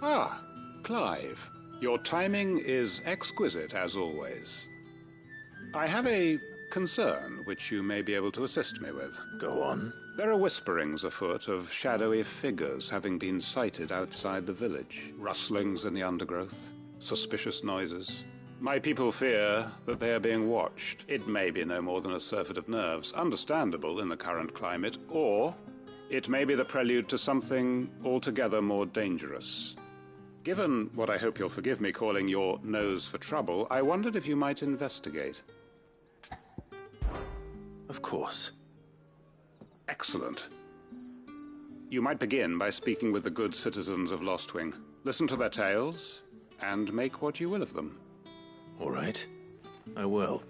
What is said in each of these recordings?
Ah, Clive. Your timing is exquisite, as always. I have a concern which you may be able to assist me with. Go on. There are whisperings afoot of shadowy figures having been sighted outside the village. Rustlings in the undergrowth, suspicious noises. My people fear that they are being watched. It may be no more than a surfeit of nerves, understandable in the current climate, or it may be the prelude to something altogether more dangerous. Given what I hope you'll forgive me calling your nose for trouble, I wondered if you might investigate. Of course. Excellent. You might begin by speaking with the good citizens of Lostwing. Listen to their tales, and make what you will of them. All right. I will.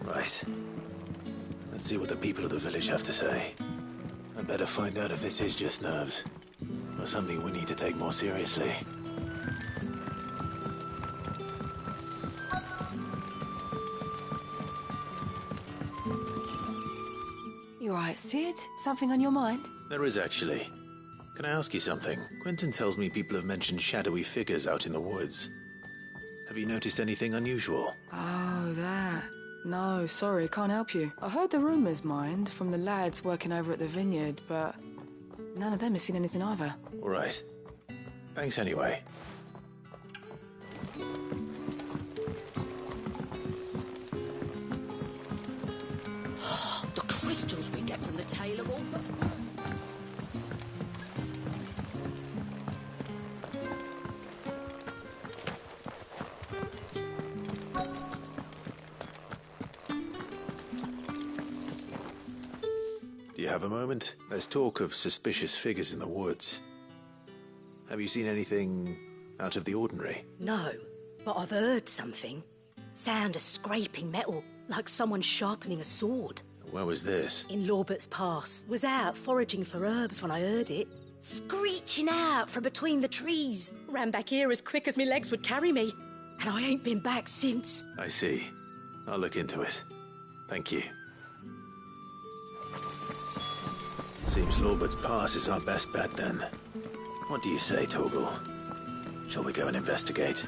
Right. Let's see what the people of the village have to say. I better find out if this is just nerves, or something we need to take more seriously. You alright, Sid? Something on your mind? There is, actually. Can I ask you something? Quentin tells me people have mentioned shadowy figures out in the woods. Have you noticed anything unusual? Oh, that. No, sorry, can't help you. I heard the rumours, mind, from the lads working over at the vineyard, but none of them has seen anything either. All right. Thanks anyway. The crystals we get from the tailor wall. Do you have a moment? There's talk of suspicious figures in the woods. Have you seen anything out of the ordinary? No, but I've heard something. Sound of scraping metal, like someone sharpening a sword. Where was this? In Lorbert's Pass. Was out foraging for herbs when I heard it. Screeching out from between the trees. Ran back here as quick as my legs would carry me. And I ain't been back since. I see. I'll look into it. Thank you. Seems Lorbert's Pass is our best bet then. What do you say, Torgal? Shall we go and investigate?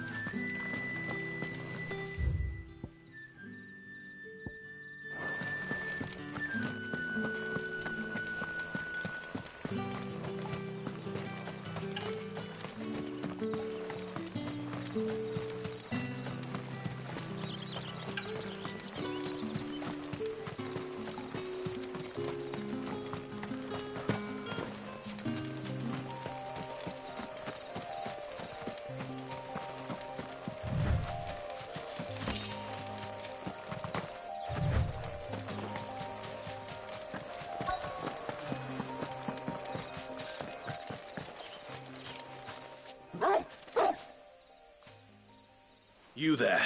You there.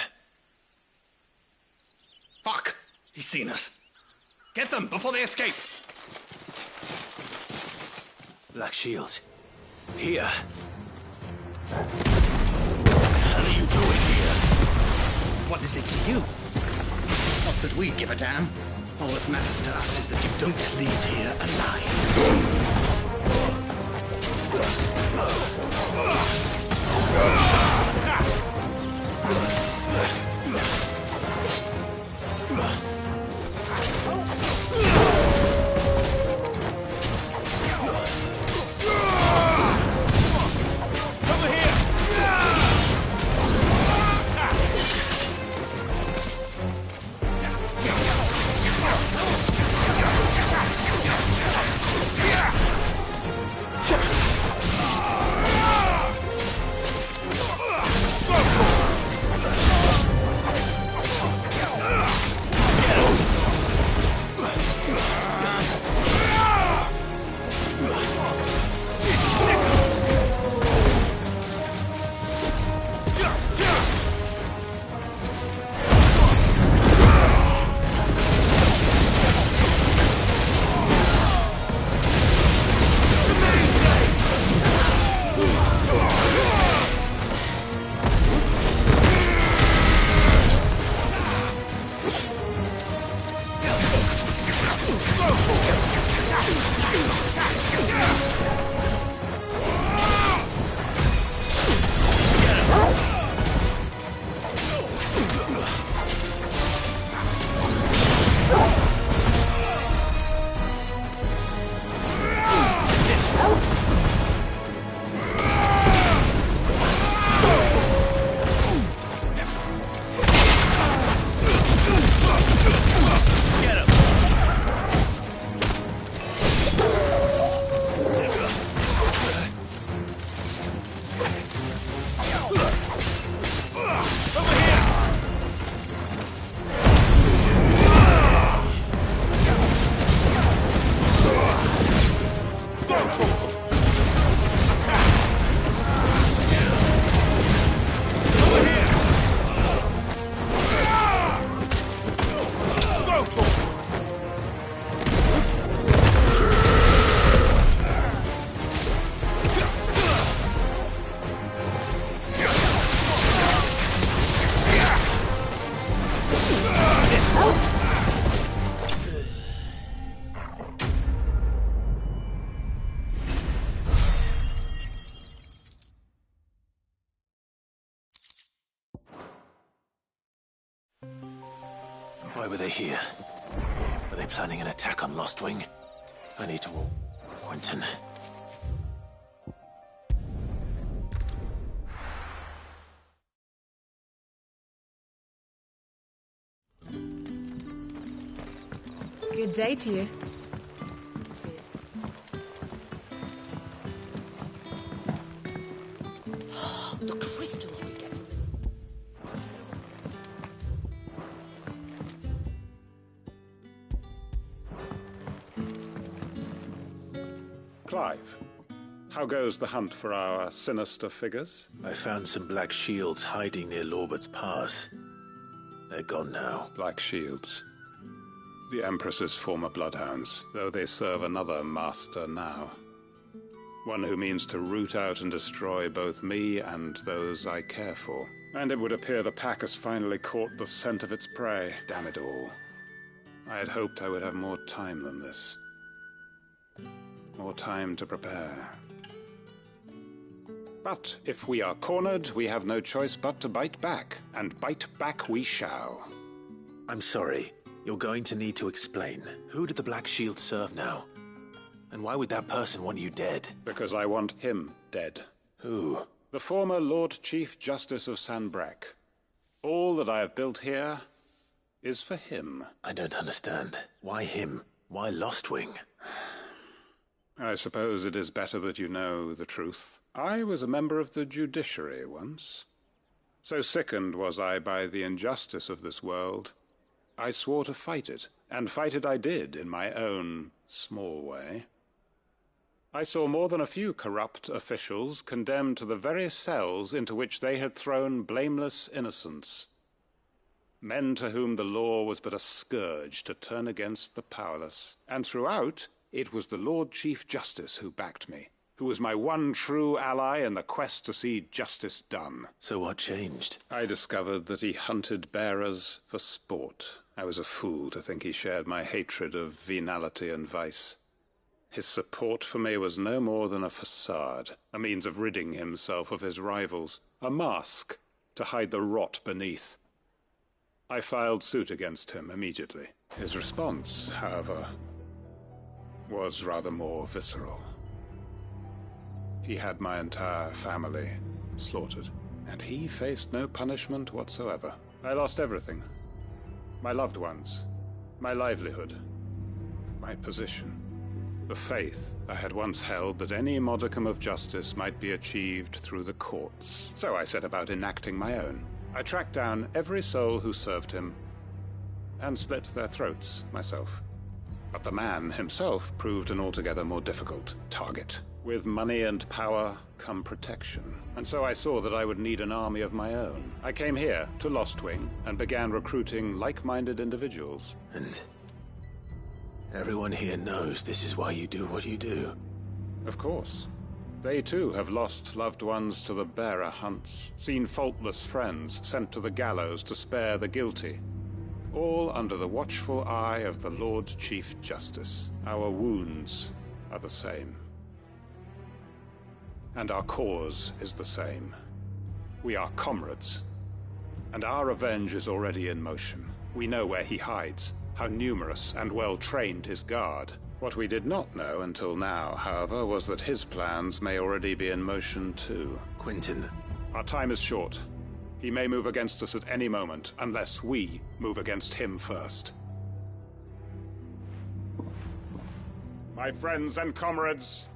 Fuck! He's seen us. Get them before they escape! Black Shields. Here. What the hell are you doing here? What is it to you? Not that we give a damn. All that matters to us is that you don't leave here alive. Why were they here? Are they planning an attack on Lostwing? I need to... Quentin. Good day to you. The crystals we get from them. Clive, how goes the hunt for our sinister figures? I found some black shields hiding near Lorbert's Pass. They're gone now. Black Shields. The Empress's former bloodhounds, though they serve another master now. One who means to root out and destroy both me and those I care for. And it would appear the pack has finally caught the scent of its prey. Damn it all. I had hoped I would have more time than this. More time to prepare. But if we are cornered, we have no choice but to bite back. And bite back we shall. I'm sorry. You're going to need to explain. Who did the Black Shield serve now? And why would that person want you dead? Because I want him dead. Who? The former Lord Chief Justice of Sanbreque. All that I have built here is for him. I don't understand. Why him? Why Lostwing? I suppose it is better that you know the truth. I was a member of the judiciary once. So sickened was I by the injustice of this world, I swore to fight it, and fight it I did in my own small way. I saw more than a few corrupt officials condemned to the very cells into which they had thrown blameless innocents. Men to whom the law was but a scourge to turn against the powerless. And throughout, it was the Lord Chief Justice who backed me, who was my one true ally in the quest to see justice done. So what changed? I discovered that he hunted bearers for sport. I was a fool to think he shared my hatred of venality and vice. His support for me was no more than a facade, a means of ridding himself of his rivals, a mask to hide the rot beneath. I filed suit against him immediately. His response, however, was rather more visceral. He had my entire family slaughtered, and he faced no punishment whatsoever. I lost everything. My loved ones, my livelihood, my position, the faith I had once held that any modicum of justice might be achieved through the courts. So I set about enacting my own. I tracked down every soul who served him, and slit their throats myself. But the man himself proved an altogether more difficult target. With money and power come protection. And so I saw that I would need an army of my own. I came here to Lostwing and began recruiting like-minded individuals. And everyone here knows this is why you do what you do. Of course. They too have lost loved ones to the bearer hunts, seen faultless friends sent to the gallows to spare the guilty. All under the watchful eye of the Lord Chief Justice. Our wounds are the same. And our cause is the same. We are comrades. And our revenge is already in motion. We know where he hides, how numerous and well-trained his guard. What we did not know until now, however, was that his plans may already be in motion too. Quentin. Our time is short. He may move against us at any moment, unless we move against him first. My friends and comrades,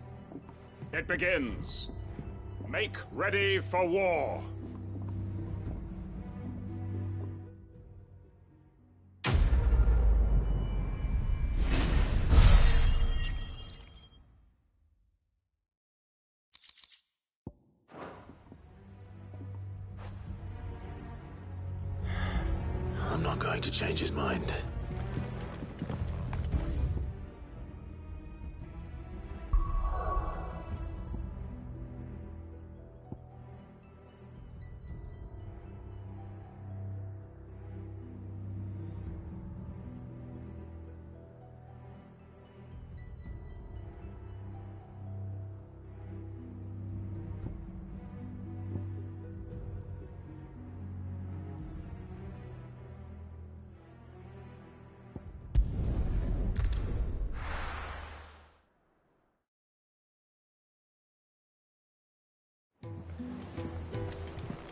it begins. Make ready for war. I'm not going to change his mind.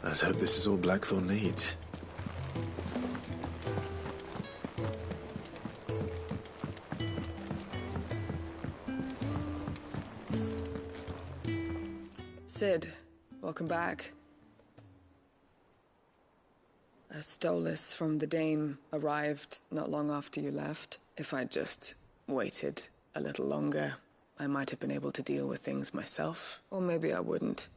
Let's hope this is all Blackthorn needs. Sid, welcome back. A Stolas from the Dame arrived not long after you left. If I'd just waited a little longer, I might have been able to deal with things myself. Or maybe I wouldn't.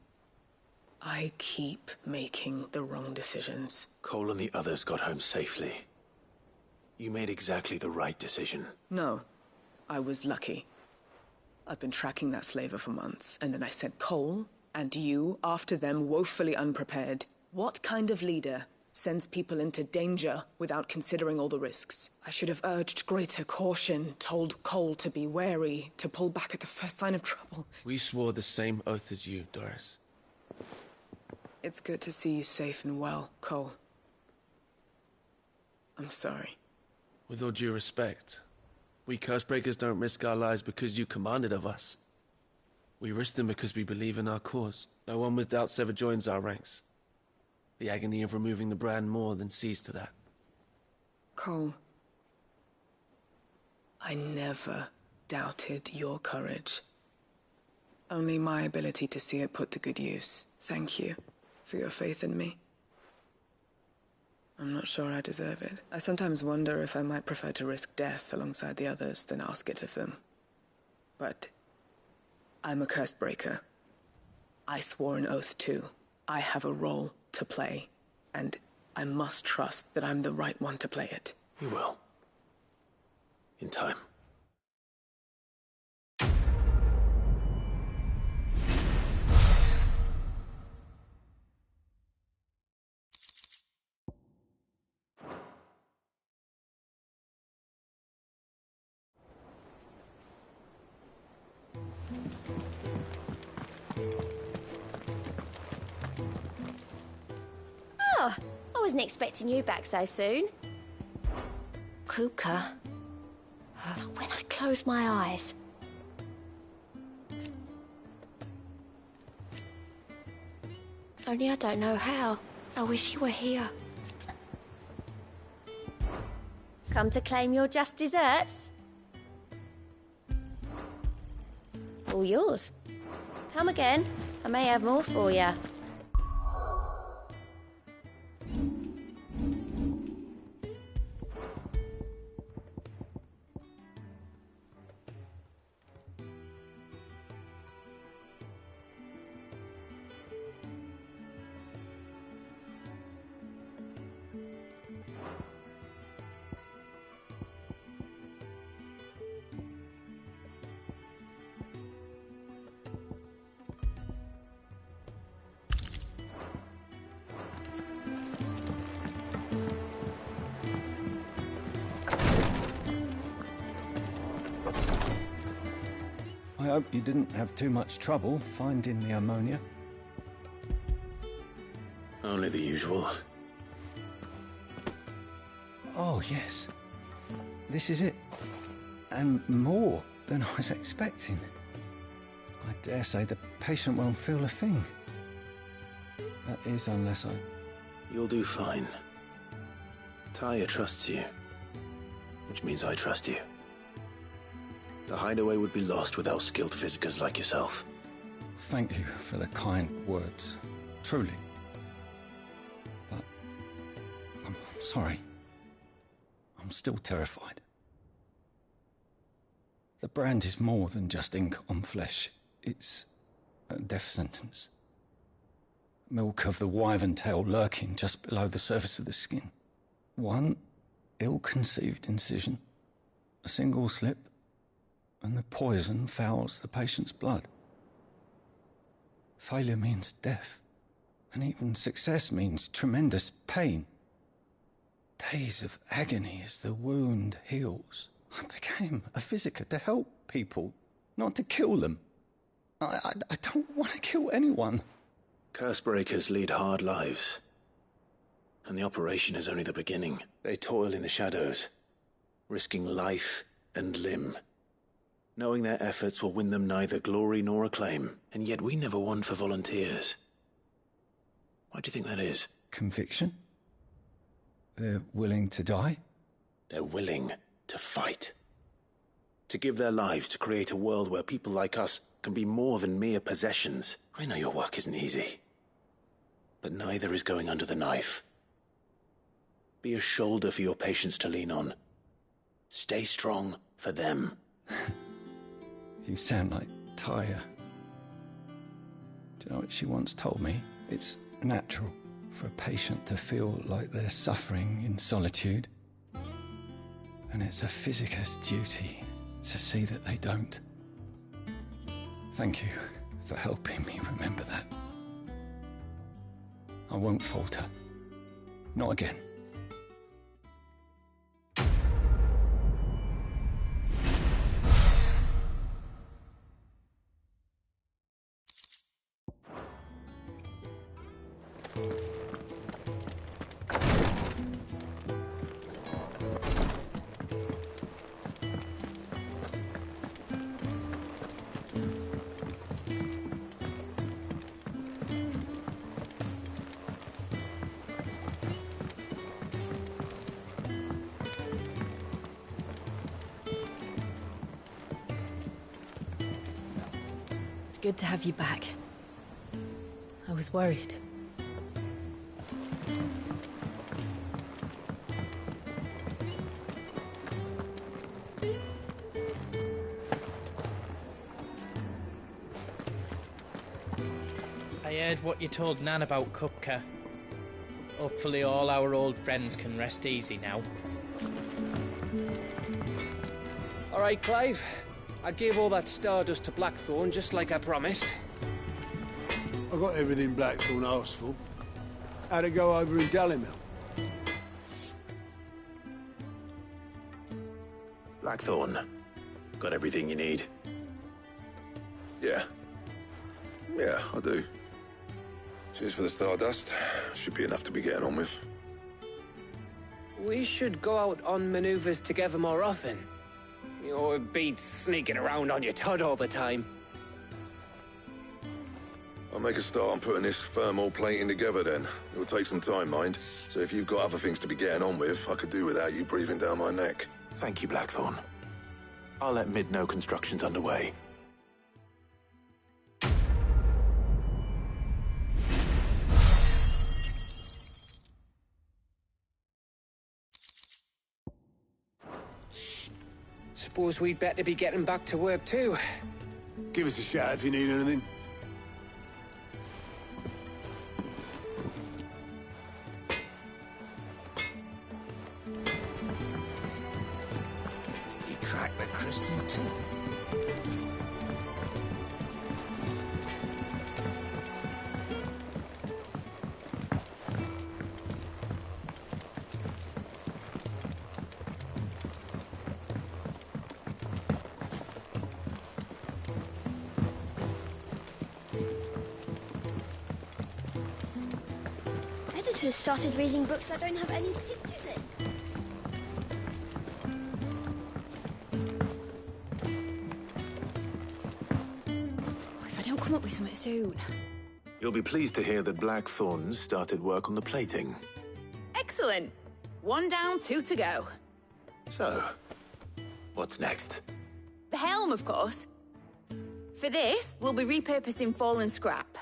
I keep making the wrong decisions. Cole and the others got home safely. You made exactly the right decision. No, I was lucky. I've been tracking that slaver for months, and then I sent Cole and you after them, woefully unprepared. What kind of leader sends people into danger without considering all the risks? I should have urged greater caution, told Cole to be wary, to pull back at the first sign of trouble. We swore the same oath as you, Doris. It's good to see you safe and well, Cole. I'm sorry. With all due respect, we Cursebreakers don't risk our lives because you commanded of us. We risk them because we believe in our cause. No one with doubts ever joins our ranks. The agony of removing the brand more than sees to that. Cole, I never doubted your courage. Only my ability to see it put to good use. Thank you for your faith in me. I'm not sure I deserve it. I sometimes wonder if I might prefer to risk death alongside the others than ask it of them. But I'm a Cursebreaker. I swore an oath too. I have a role to play, and I must trust that I'm the right one to play it. You will. In time. Oh, I wasn't expecting you back so soon. Kuka, when I close my eyes, only I don't know how. I wish you were here. Come to claim your just desserts? All yours. Come again. I may have more for you. I hope you didn't have too much trouble finding the ammonia. Only the usual. Oh, yes. This is it. And more than I was expecting. I dare say the patient won't feel a thing. That is, unless I... You'll do fine. Tyre trusts you, which means I trust you. The hideaway would be lost without skilled physicers like yourself. Thank you for the kind words. Truly. But... I'm sorry. I'm still terrified. The brand is more than just ink on flesh. It's a death sentence. Milk of the wyvern tail lurking just below the surface of the skin. One ill-conceived incision, a single slip, and the poison fouls the patient's blood. Failure means death, and even success means tremendous pain. Days of agony as the wound heals. I became a physiker to help people, not to kill them. I don't want to kill anyone. Cursebreakers lead hard lives. And the operation is only the beginning. They toil in the shadows, risking life and limb, knowing their efforts will win them neither glory nor acclaim. And yet we never won for volunteers. Why do you think that is? Conviction? They're willing to die? They're willing to fight. To give their lives to create a world where people like us can be more than mere possessions. I know your work isn't easy, but neither is going under the knife. Be a shoulder for your patients to lean on. Stay strong for them. You sound like Tyre. Do you know what she once told me? It's natural for a patient to feel like they're suffering in solitude. And it's a physicist's duty to see that they don't. Thank you for helping me remember that. I won't falter. Not again. Good to have you back. I was worried. I heard what you told Nan about Kupka. Hopefully all our old friends can rest easy now. All right, Clive. I gave all that stardust to Blackthorn, just like I promised. I got everything Blackthorn asked for. How'd it go over in Dallimel? Blackthorn, got everything you need? Yeah, I do. Cheers for the stardust. Should be enough to be getting on with. We should go out on maneuvers together more often. Or beat sneaking around on your tud all the time. I'll make a start on putting this thermal plating together then. It'll take some time, mind. So if you've got other things to be getting on with, I could do without you breathing down my neck. Thank you, Blackthorn. I'll let Mid know construction's underway. Suppose we'd better be getting back to work too. Give us a shout if you need anything. He cracked the crystal too. Editors started reading books that don't have any pictures in. If I don't come up with something soon. You'll be pleased to hear that Blackthorn's started work on the plating. Excellent. 1 down, 2 to go. So, what's next? The helm, of course. For this, we'll be repurposing fallen scrap.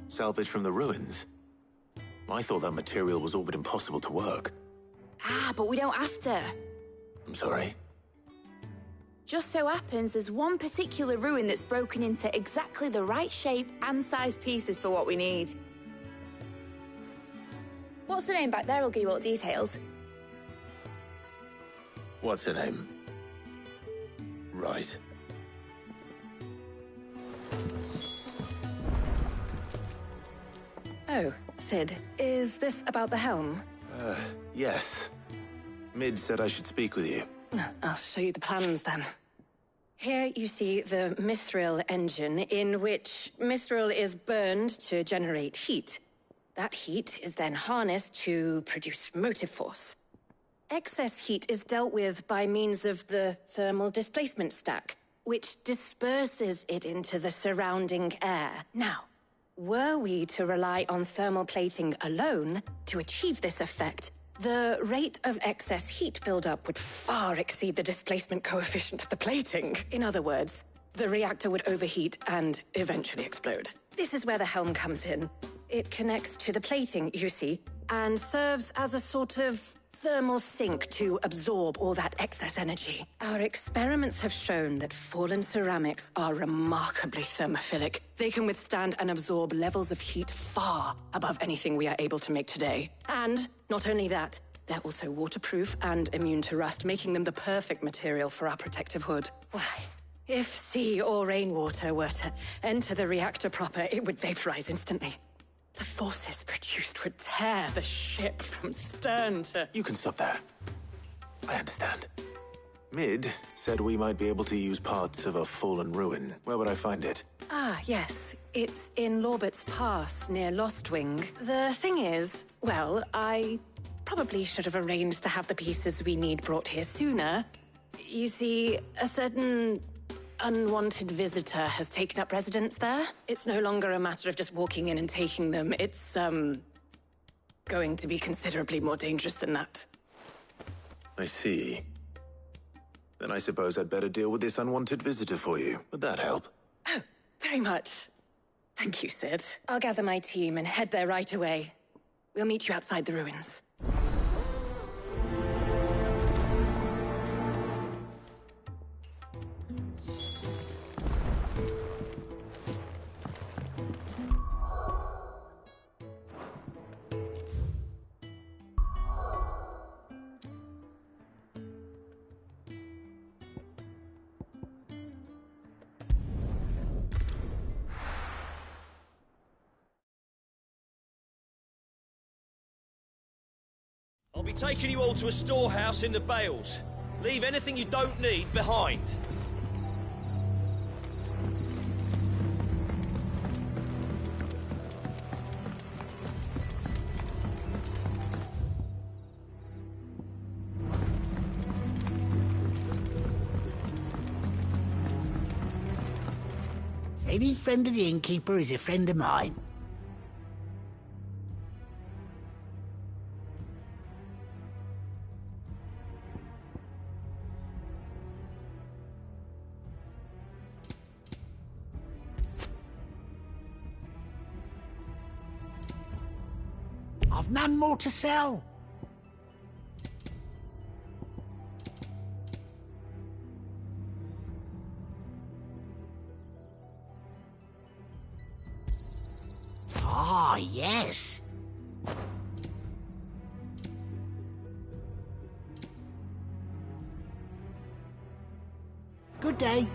Salvage from the ruins? I thought that material was all but impossible to work. Ah, but we don't have to. I'm sorry? Just so happens there's one particular ruin that's broken into exactly the right shape and size pieces for what we need. What's the name back there? I'll give you all the details. What's her name? Right. Oh, Sid, is this about the helm? Yes. Mid said I should speak with you. I'll show you the plans then. Here you see the mithril engine, in which mithril is burned to generate heat. That heat is then harnessed to produce motive force. Excess heat is dealt with by means of the thermal displacement stack, which disperses it into the surrounding air. Now, Were we to rely on thermal plating alone to achieve this effect, the rate of excess heat buildup would far exceed the displacement coefficient of the plating. In other words, the reactor would overheat and eventually explode. This is where the helm comes in. It connects to the plating, you see, and serves as a sort of thermal sink to absorb all that excess energy. Our experiments have shown that fallen ceramics are remarkably thermophilic. They can withstand and absorb levels of heat far above anything we are able to make today. And not only that, they're also waterproof and immune to rust, making them the perfect material for our protective hood. Why? If sea or rainwater were to enter the reactor proper, it would vaporize instantly. The forces produced would tear the ship from stern to... You can stop there. I understand. Mid said we might be able to use parts of a fallen ruin. Where would I find it? Ah, yes. It's in Lorbert's Pass, near Lostwing. The thing is, well, I probably should have arranged to have the pieces we need brought here sooner. You see, a certain unwanted visitor has taken up residence there. It's no longer a matter of just walking in and taking them. It's, going to be considerably more dangerous than that. I see. Then I suppose I'd better deal with this unwanted visitor for you. Would that help? Oh, very much. Thank you, Sid. I'll gather my team and head there right away. We'll meet you outside the ruins. I'll be taking you all to a storehouse in the Bales. Leave anything you don't need behind. Any friend of the innkeeper is a friend of mine. I've none more to sell. Ah, yes. Good day.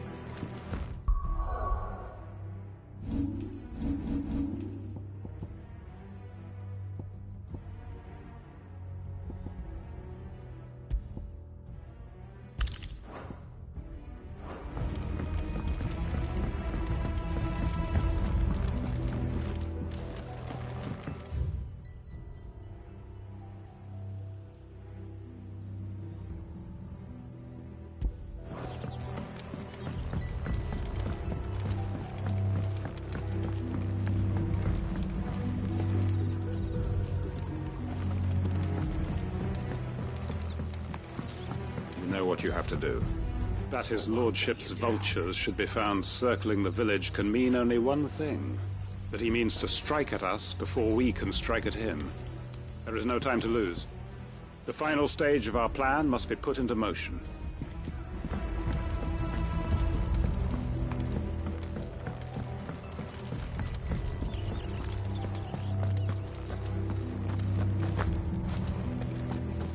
Know what you have to do. That his lordship's vultures should be found circling the village can mean only one thing. That he means to strike at us before we can strike at him. There is no time to lose. The final stage of our plan must be put into motion.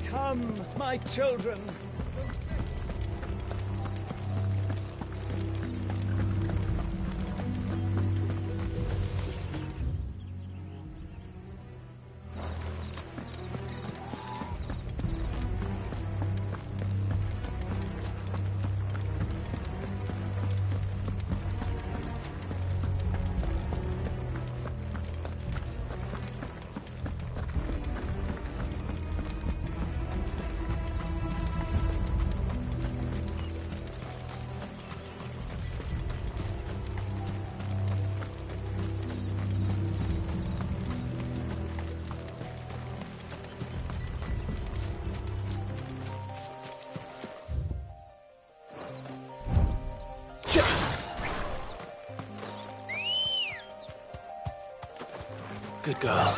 Come, my children. Good girl.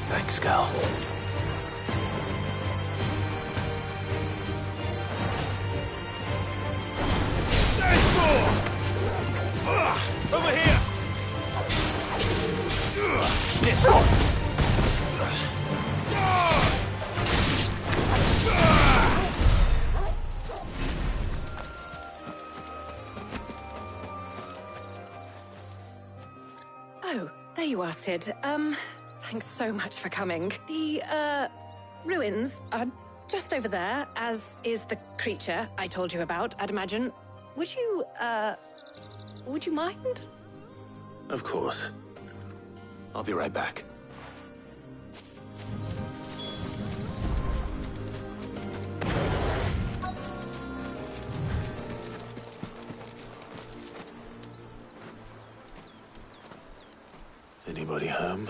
Thanks, Gal. There's more! Over here! This one! Oh, there you are, Sid. Thanks so much for coming. The, ruins are just over there, as is the creature I told you about, I'd imagine. Would you mind? Of course. I'll be right back. Anybody home?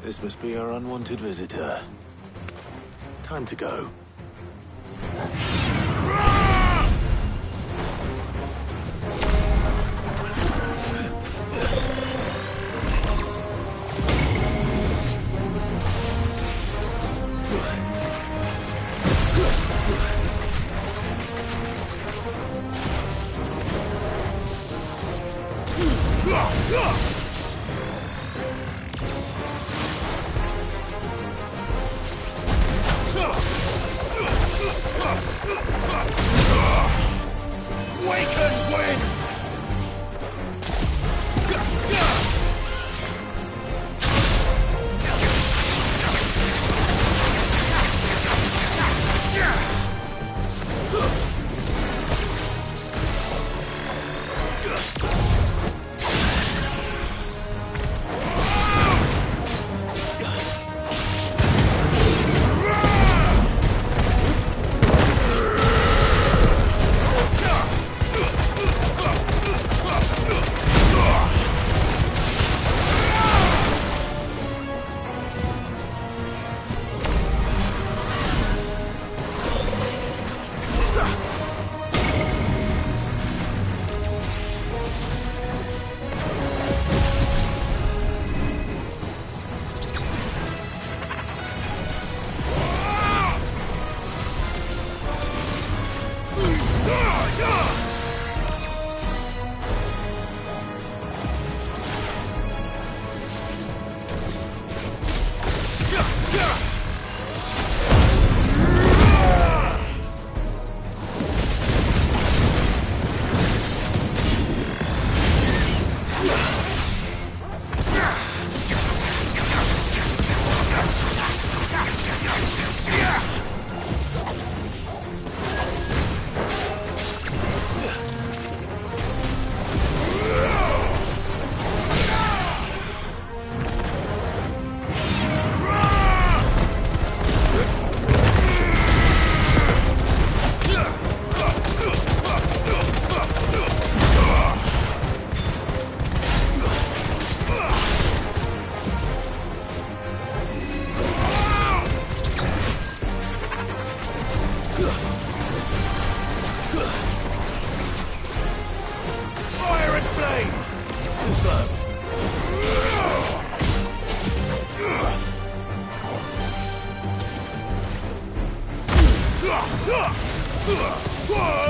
This must be our unwanted visitor. Time to go. Waken winds!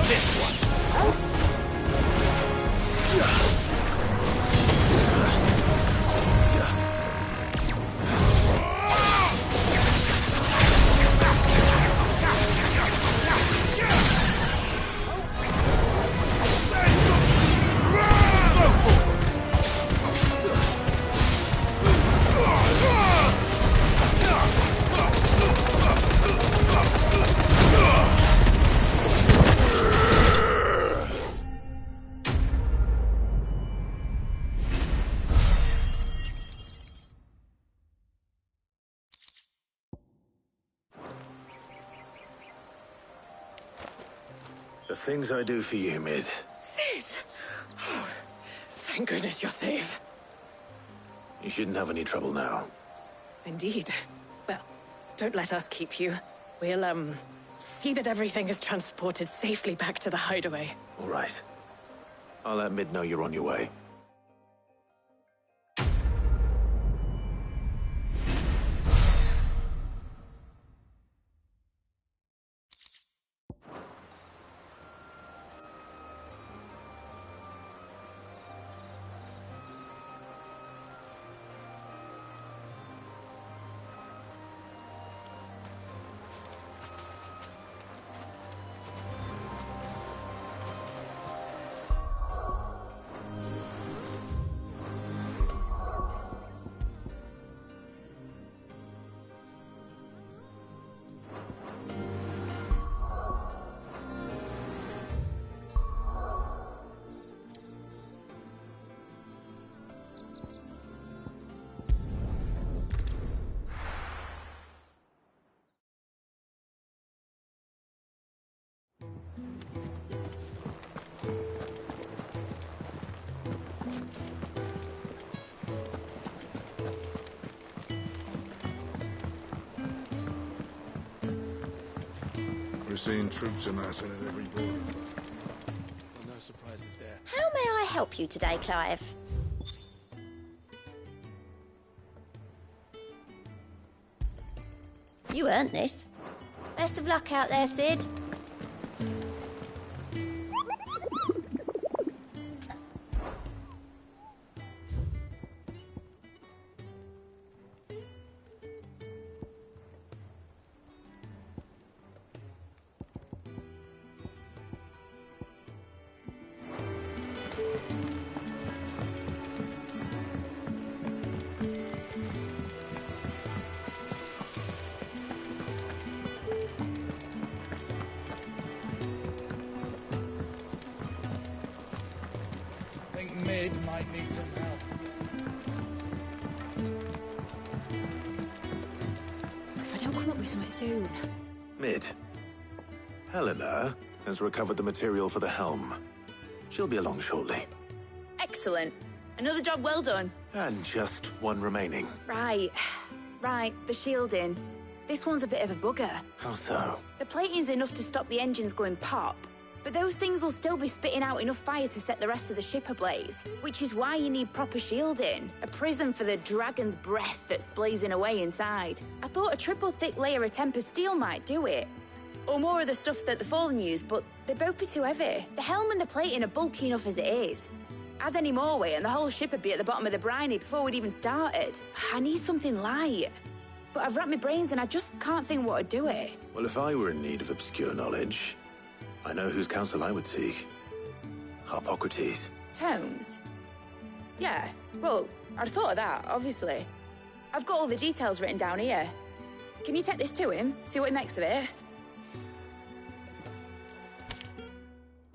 This one. The things I do for you, Mid. Sid! Oh, thank goodness you're safe. You shouldn't have any trouble now. Indeed. Well, don't let us keep you. We'll, see that everything is transported safely back to the hideaway. All right. I'll let Mid know you're on your way. We're seeing troops amassing at every border. Well, no surprises there. How may I help you today, Clive? You earned this. Best of luck out there, Sid. I think Mid might need some help. If I don't come up with something soon. Mid. Helena has recovered the material for the helm. She'll be along shortly. Excellent. Another job well done. And just one remaining. Right. Right, the shielding. This one's a bit of a bugger. How so? The plating's enough to stop the engines going pop, but those things will still be spitting out enough fire to set the rest of the ship ablaze, which is why you need proper shielding, a prism for the dragon's breath that's blazing away inside. I thought a triple thick layer of tempered steel might do it, or more of the stuff that the Fallen use, but they'd both be too heavy. The helm and the plating are bulky enough as it is. Add any more weight and the whole ship would be at the bottom of the briny before we'd even started. I need something light. But I've racked my brains and I just can't think what would do it. Well, if I were in need of obscure knowledge, I know whose counsel I would seek. Harpocrates. Tomes? Yeah, well, I'd thought of that, obviously. I've got all the details written down here. Can you take this to him, see what he makes of it?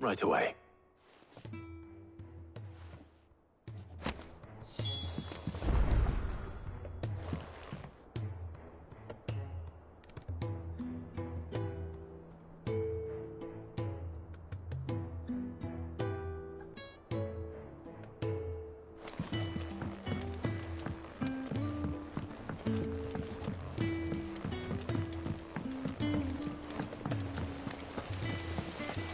Right away.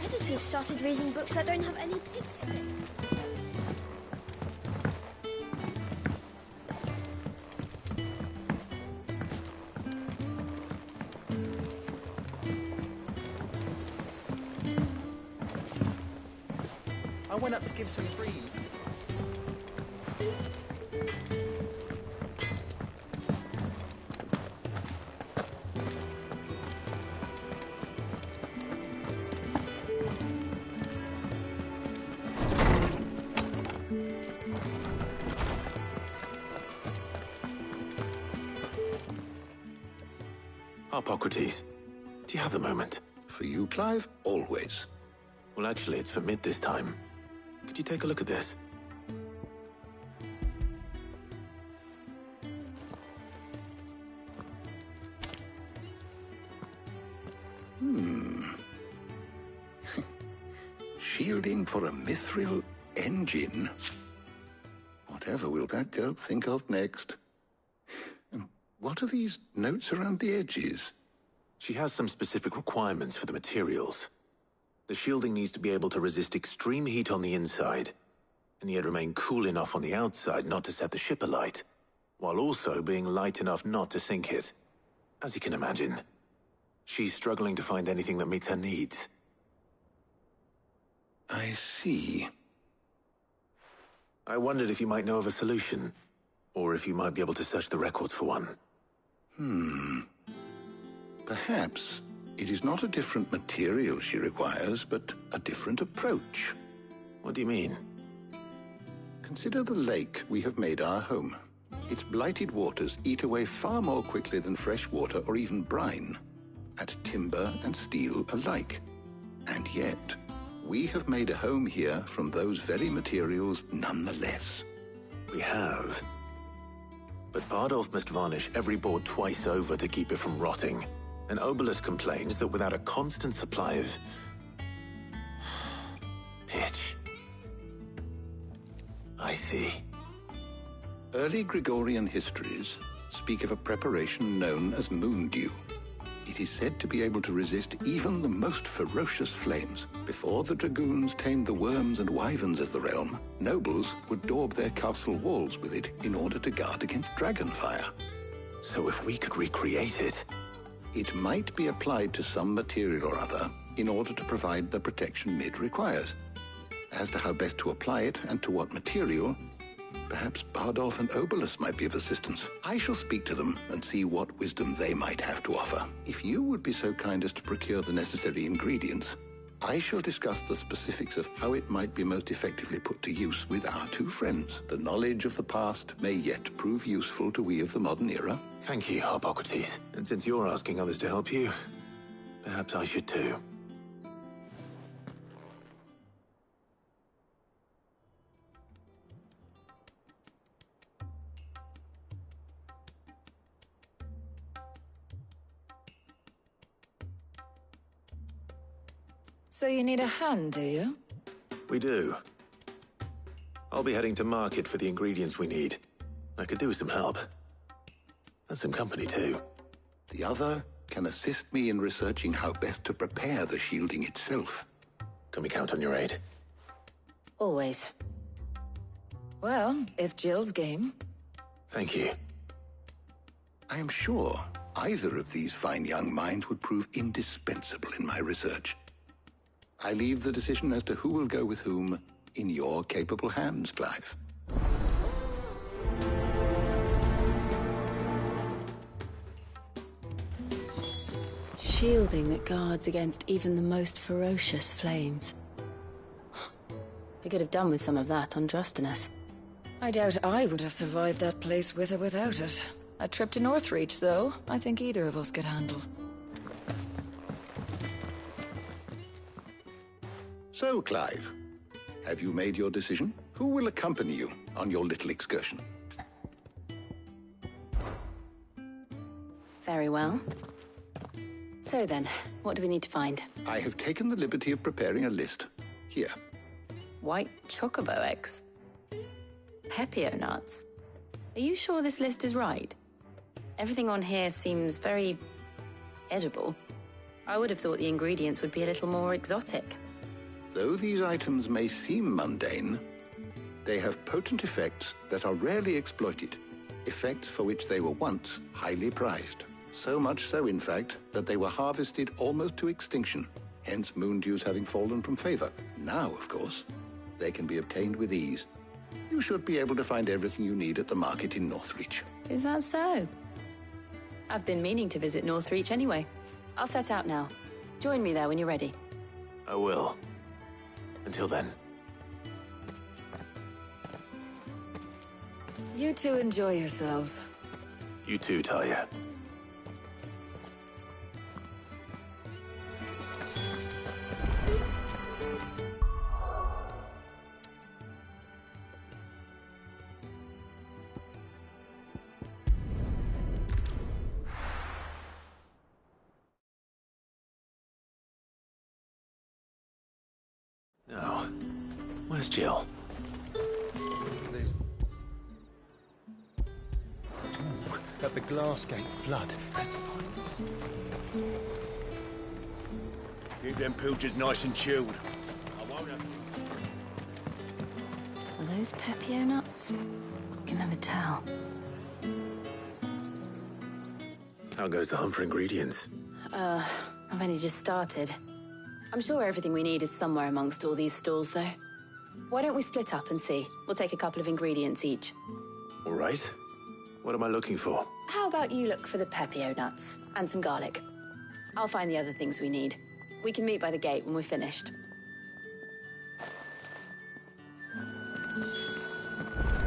Editors started reading books that don't have any pictures in. I went up to give some greens. Harpocrates, do you have the moment? For you, Clive? Always. Well, actually, it's for Mid this time. Could you take a look at this? Shielding for a mithril engine? Whatever will that girl think of next? And what are these notes around the edges? She has some specific requirements for the materials. The shielding needs to be able to resist extreme heat on the inside, and yet remain cool enough on the outside not to set the ship alight, while also being light enough not to sink it. As you can imagine, she's struggling to find anything that meets her needs. I see. I wondered if you might know of a solution, or if you might be able to search the records for one. Perhaps it is not a different material she requires, but a different approach. What do you mean? Consider the lake we have made our home. Its blighted waters eat away far more quickly than fresh water or even brine, at timber and steel alike. And yet, we have made a home here from those very materials nonetheless. We have. But Bardolph must varnish every board twice over to keep it from rotting. And Obelisk complains that without a constant supply of pitch. I see. Early Gregorian histories speak of a preparation known as moon dew. It is said to be able to resist even the most ferocious flames. Before the dragoons tamed the worms and wyverns of the realm, nobles would daub their castle walls with it in order to guard against dragon fire. So if we could recreate it... It might be applied to some material or other in order to provide the protection Mid requires. As to how best to apply it and to what material, perhaps Bardolph and Obelisk might be of assistance. I shall speak to them and see what wisdom they might have to offer. If you would be so kind as to procure the necessary ingredients, I shall discuss the specifics of how it might be most effectively put to use with our two friends. The knowledge of the past may yet prove useful to we of the modern era. Thank you, Hippocrates. And since you're asking others to help you, perhaps I should too. So you need a hand, do you? We do. I'll be heading to market for the ingredients we need. I could do with some help. And some company, too. The other can assist me in researching how best to prepare the shielding itself. Can we count on your aid? Always. Well, if Jill's game. Thank you. I am sure either of these fine young minds would prove indispensable in my research. I leave the decision as to who will go with whom in your capable hands, Clive. Shielding that guards against even the most ferocious flames. We could have done with some of that on Drustinus. I doubt I would have survived that place with or without it. A trip to Northreach, though, I think either of us could handle. So, Clive, have you made your decision? Who will accompany you on your little excursion? Very well. So then, what do we need to find? I have taken the liberty of preparing a list. Here. White chocobo eggs. Pepio nuts. Are you sure this list is right? Everything on here seems very edible. I would have thought the ingredients would be a little more exotic. Though these items may seem mundane, they have potent effects that are rarely exploited, effects for which they were once highly prized. So much so, in fact, that they were harvested almost to extinction, hence moon dews having fallen from favor. Now, of course, they can be obtained with ease. You should be able to find everything you need at the market in Northreach. Is that so? I've been meaning to visit Northreach anyway. I'll set out now. Join me there when you're ready. I will. Until then. You two enjoy yourselves. You too, Talia. Where's Jill? At the Glassgate flood. Keep them pilchers nice and chilled. I won't have... Are those Pepio nuts? Can never tell. How goes the hunt for ingredients? I've only just started. I'm sure everything we need is somewhere amongst all these stalls, though. Why don't we split up and see? We'll take a couple of ingredients each. All right. What am I looking for? How about you look for the Pepio nuts and some garlic? I'll find the other things we need. We can meet by the gate when we're finished.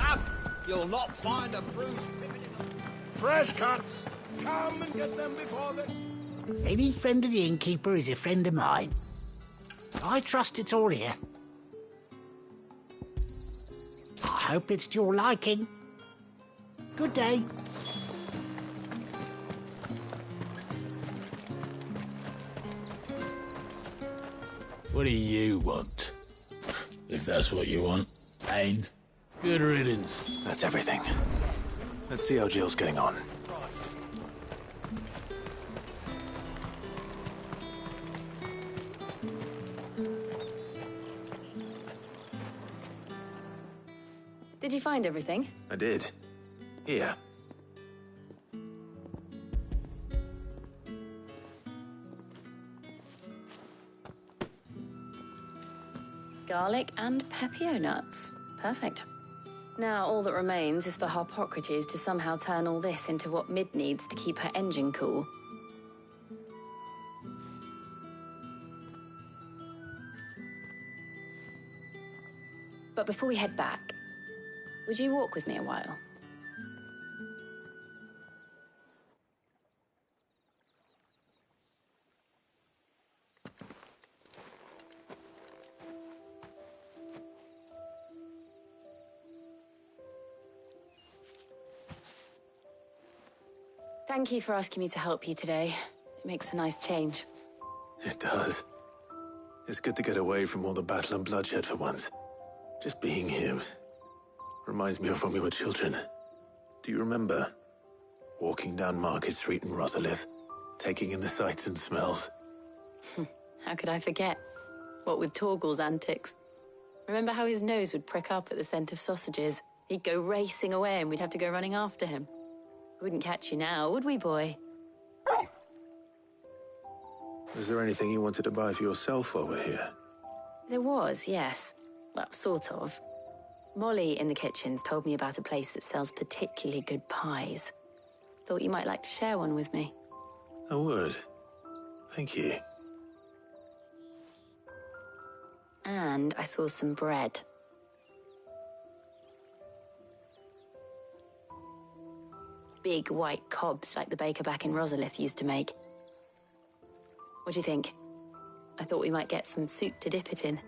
Up! You'll not find a bruised Fresh cuts! Come and get them before the... Any friend of the innkeeper is a friend of mine. I trust it's all here. I hope it's to your liking. Good day. What do you want? If that's what you want. And good riddance. That's everything. Let's see how Jill's getting on. Did you find everything? I did. Here. Garlic and Pepio nuts. Perfect. Now, all that remains is for Harpocrates to somehow turn all this into what Mid needs to keep her engine cool. But before we head back, would you walk with me a while? Thank you for asking me to help you today. It makes a nice change. It does. It's good to get away from all the battle and bloodshed for once. Just being here reminds me of when we were children. Do you remember? Walking down Market Street in Rosalith, taking in the sights and smells. How could I forget? What with Torgal's antics. Remember how his nose would prick up at the scent of sausages? He'd go racing away and we'd have to go running after him. We wouldn't catch you now, would we, boy? Was there anything you wanted to buy for yourself while we're here? There was, yes. Well, sort of. Molly in the kitchens told me about a place that sells particularly good pies. Thought you might like to share one with me. I would. Thank you. And I saw some bread. Big white cobs like the baker back in Rosalith used to make. What do you think? I thought we might get some soup to dip it in.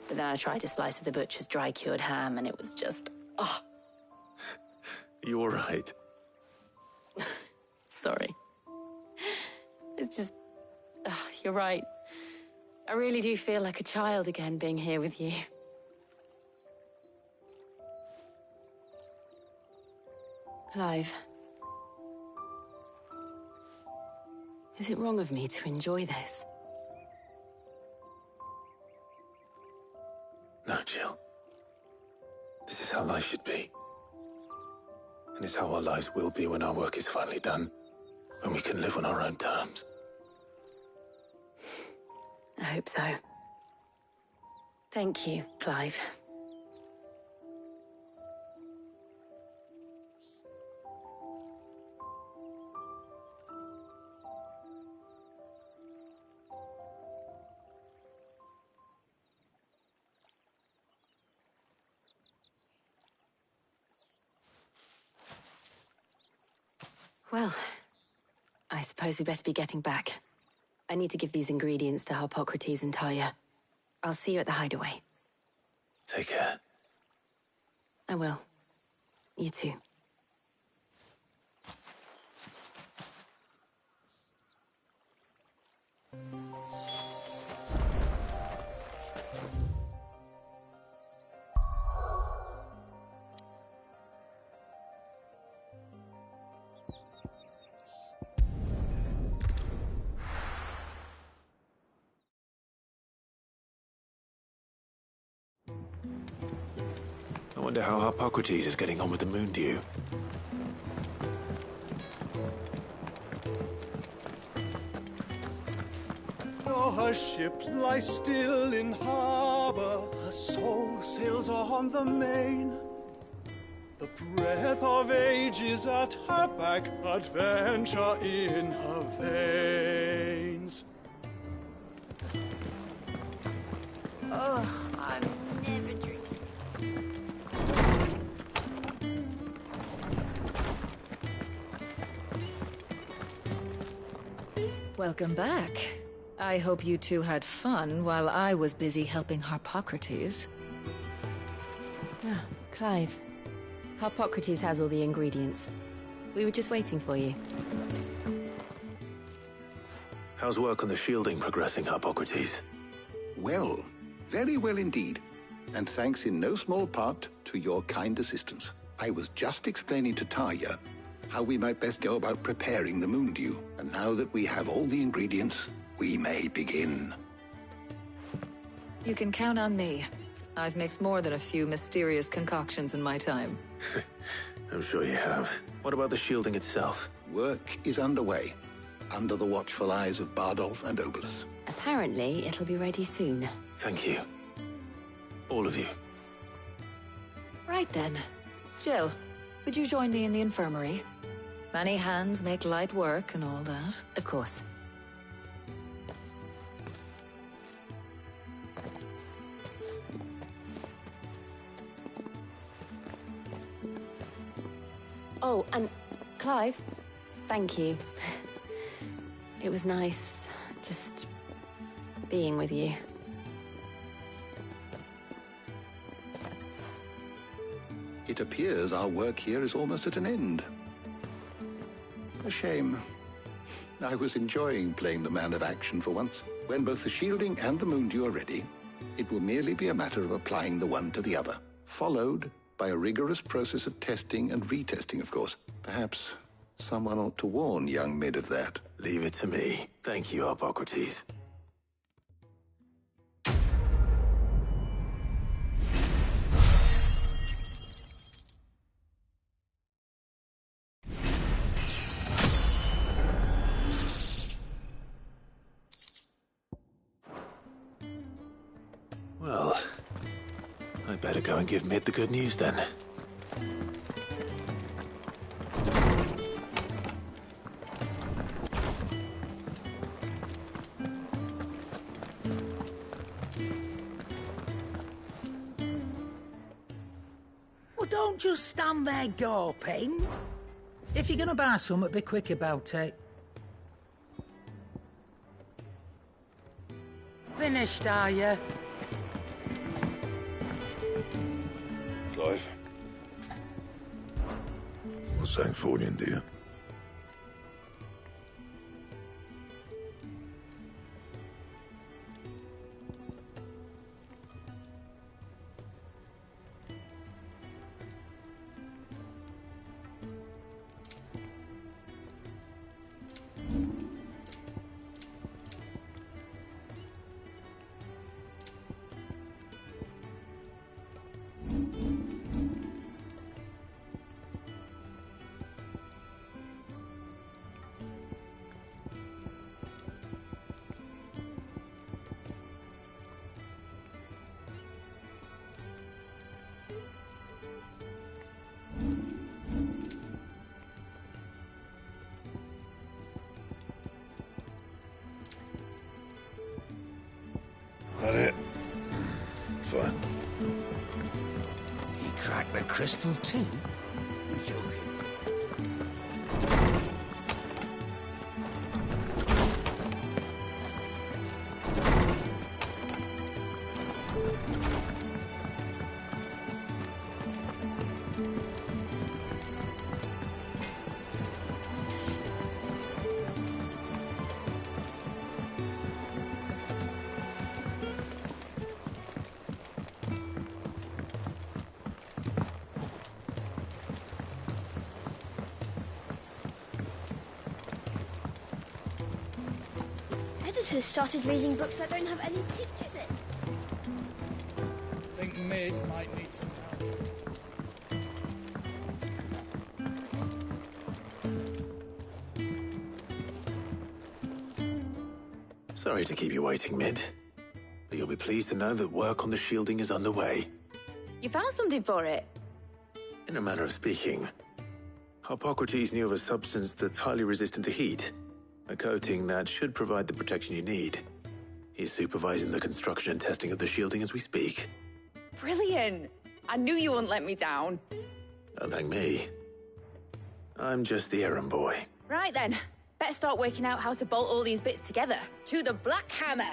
But then I tried a slice of the butcher's dry-cured ham and it was just... oh. You all right? Sorry. It's just... you're right. I really do feel like a child again being here with you. Clive. Is it wrong of me to enjoy this? No, Jill. This is how life should be. And it's how our lives will be when our work is finally done. When we can live on our own terms. I hope so. Thank you, Clive. Well, I suppose we better be getting back. I need to give these ingredients to Harpocrates and Talia. I'll see you at the hideaway. Take care. I will. You too. wonder how Harpocrates is getting on with the moon dew. Her ship lies still in harbor, her soul sails on the main. The breath of age is at her back, adventure in her veins. Oh, I'm never drinking. Welcome back. I hope you two had fun while I was busy helping Harpocrates. Ah, Clive. Harpocrates has all the ingredients. We were just waiting for you. How's work on the shielding progressing, Harpocrates? Well, very well indeed. And thanks in no small part to your kind assistance. I was just explaining to Tarja how we might best go about preparing the moon dew. And now that we have all the ingredients, we may begin. You can count on me. I've mixed more than a few mysterious concoctions in my time. I'm sure you have. What about the shielding itself? Work is underway, under the watchful eyes of Bardolph and Obolus. Apparently, it'll be ready soon. Thank you. All of you. Right then. Jill, would you join me in the infirmary? Many hands make light work and all that. Of course. Oh, and Clive, thank you. It was nice just being with you. It appears our work here is almost at an end. A shame. I was enjoying playing the man of action for once. When both the shielding and the moon dew are ready, it will merely be a matter of applying the one to the other, followed by a rigorous process of testing and retesting, of course. Perhaps someone ought to warn young Mid of that. Leave it to me. Thank you, Harpocrates. Well, I'd better go and give Mid the good news then. Well, don't just stand there gawping. If you're gonna buy something, be quick about it. Finished, are you? Clive. What's Sancfordian, dear? That it? Fine. He cracked the crystal too? You're joking. Editors started reading books that don't have any pictures in. Think Mid might need some help. Sorry to keep you waiting, Mid. But you'll be pleased to know that work on the shielding is underway. You found something for it? In a manner of speaking, Hippocrates knew of a substance that's highly resistant to heat. A coating that should provide the protection you need. He's supervising the construction and testing of the shielding as we speak. Brilliant! I knew you wouldn't let me down. Don't thank me. I'm just the errand boy. Right then, better start working out how to bolt all these bits together. To the Black Hammer!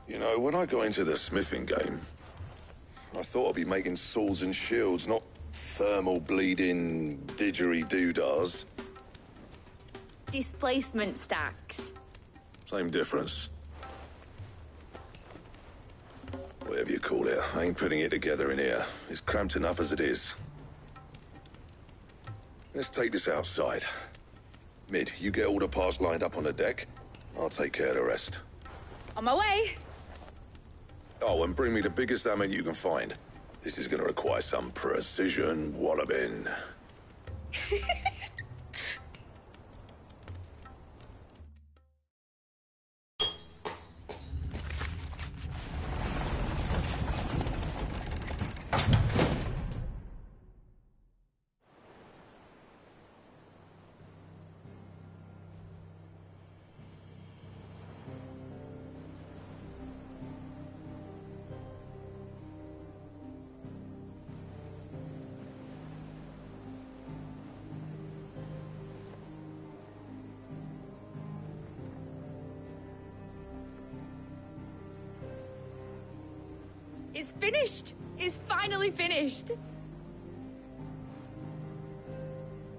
You know, when I got into the smithing game, I thought I'd be making swords and shields, not thermal bleeding didgeridoo-dahs. Displacement stacks. Same difference. Whatever you call it, I ain't putting it together in here. It's cramped enough as it is. Let's take this outside. Mid, you get all the parts lined up on the deck. I'll take care of the rest. On my way! Oh, and bring me the biggest hammer you can find. This is gonna require some precision walloping. It's finished! It's finally finished!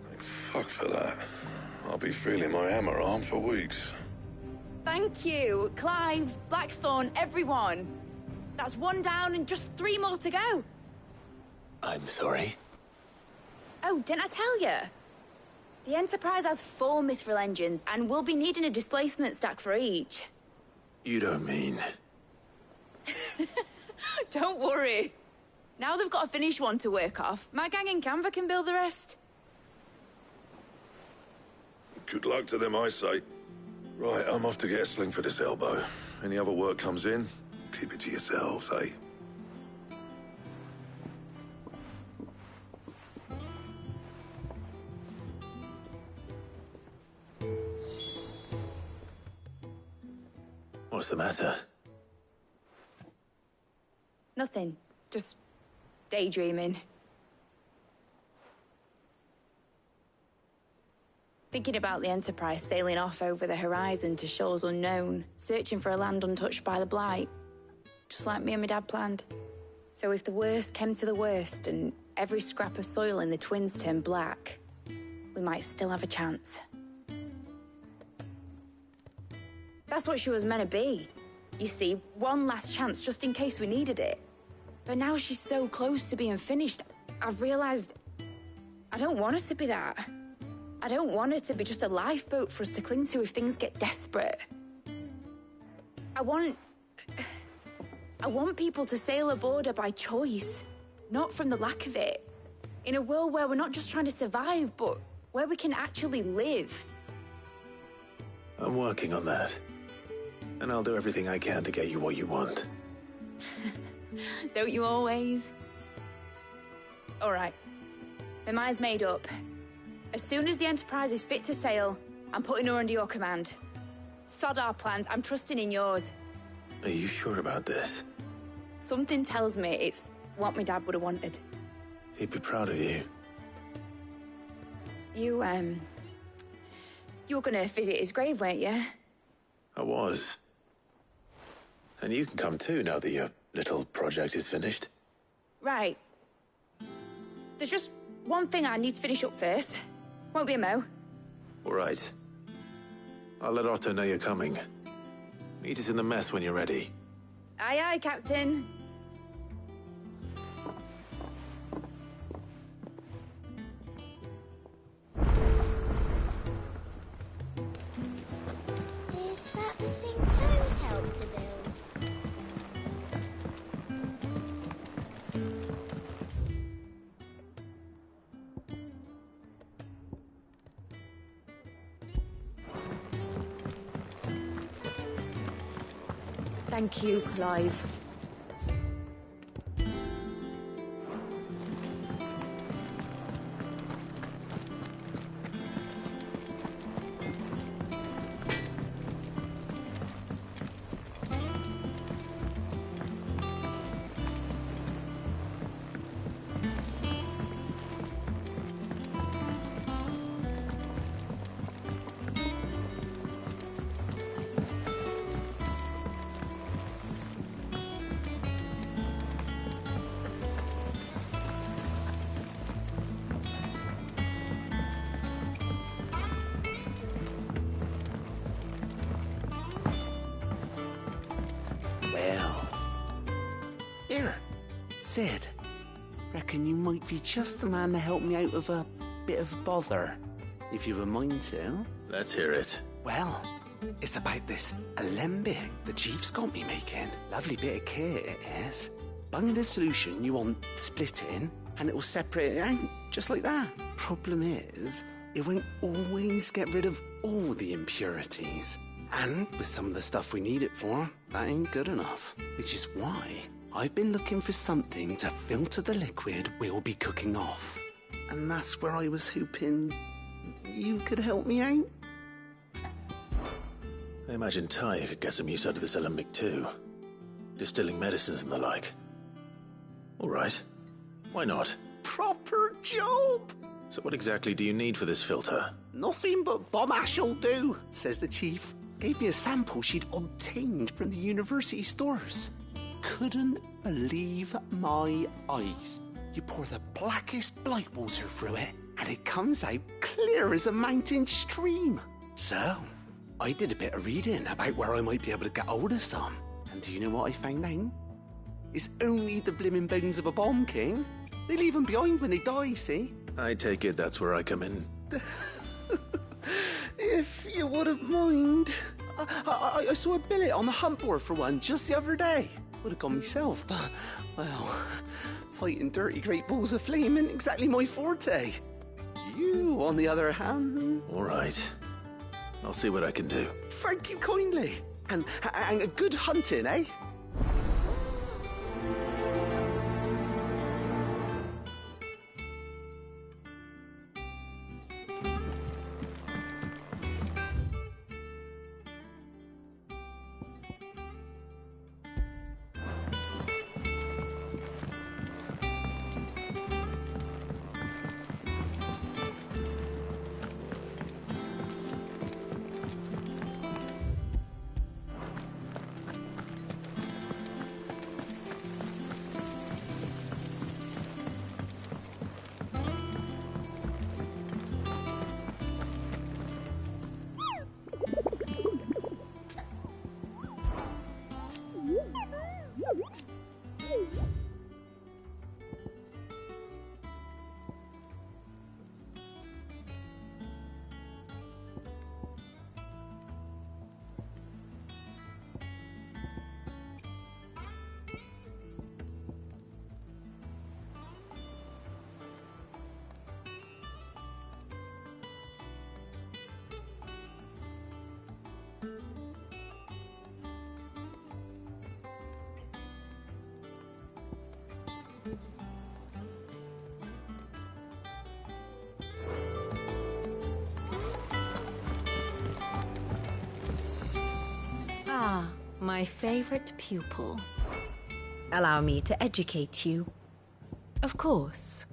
Thank fuck for that. I'll be feeling my hammer arm for weeks. Thank you, Clive, Blackthorn, everyone. That's one down and just 3 more to go. I'm sorry. Oh, didn't I tell you? The Enterprise has 4 mithril engines, and we'll be needing a displacement stack for each. You don't mean... Don't worry. Now they've got a finished one to work off, my gang in Canva can build the rest. Good luck to them, I say. Right, I'm off to get a sling for this elbow. Any other work comes in, keep it to yourselves, eh? What's the matter? Nothing. Just daydreaming. Thinking about the Enterprise sailing off over the horizon to shores unknown, searching for a land untouched by the Blight. Just like me and my dad planned. So if the worst came to the worst and every scrap of soil in the Twins turned black, we might still have a chance. That's what she was meant to be. You see, one last chance just in case we needed it. But now she's so close to being finished, I've realized I don't want her to be that. I don't want her to be just a lifeboat for us to cling to if things get desperate. I want people to sail aboard her by choice, not from the lack of it. In a world where we're not just trying to survive, but where we can actually live. I'm working on that. And I'll do everything I can to get you what you want. Don't you always? All right. My mind's made up. As soon as the Enterprise is fit to sail, I'm putting her under your command. Sod our plans, I'm trusting in yours. Are you sure about this? Something tells me it's what my dad would have wanted. He'd be proud of you. You were gonna visit his grave, weren't you? I was. And you can come too, now that your little project is finished. Right. There's just one thing I need to finish up first. Won't be a mo. All right. I'll let Otto know you're coming. Meet us in the mess when you're ready. Aye, aye, Captain. Is that the thing Toes helped to build? Thank you, Clive. Well. Here, Sid. Reckon you might be just the man to help me out of a bit of bother, if you've a mind to. Let's hear it. Well, it's about this alembic the chief's got me making. Lovely bit of kit, it is. Bung in a solution you want splitting, and it will separate it out, just like that. Problem is, it won't always get rid of all the impurities. And with some of the stuff we need it for, that ain't good enough. Which is why I've been looking for something to filter the liquid we'll be cooking off. And that's where I was hoping you could help me out. I imagine Ty could get some use out of this alembic too. Distilling medicines and the like. All right. Why not? Proper job! So what exactly do you need for this filter? Nothing but bomb ash'll do, says the chief. Gave me a sample she'd obtained from the university stores. Couldn't believe my eyes. You pour the blackest blight water through it, and it comes out clear as a mountain stream. So, I did a bit of reading about where I might be able to get hold of some. And do you know what I found out? It's only the blimmin' bones of a bomb king. They leave them behind when they die, see? I take it that's where I come in. If you wouldn't mind. I saw a billet on the hunt board for one just the other day. Would have gone myself, but, well, fighting dirty great balls of flame isn't exactly my forte. You, on the other hand... All right. I'll see what I can do. Thank you kindly. And a good hunting, eh? Ah, my favorite pupil. Allow me to educate you. Of course.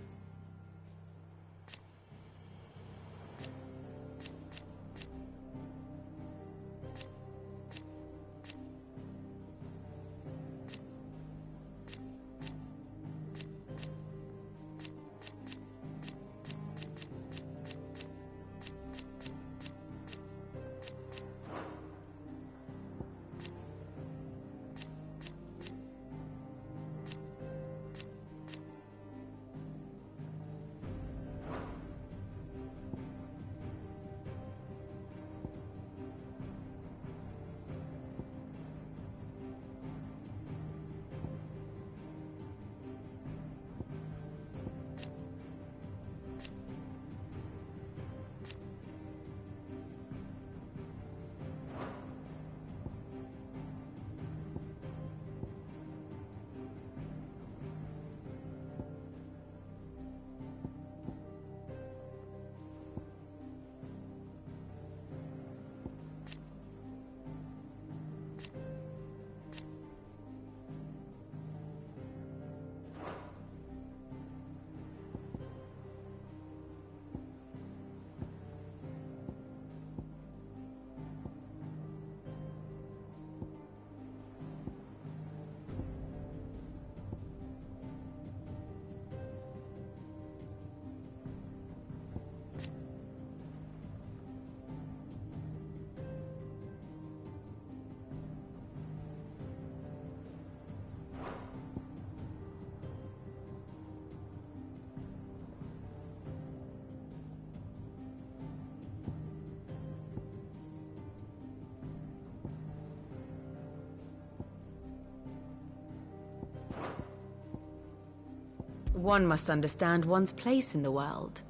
One must understand one's place in the world.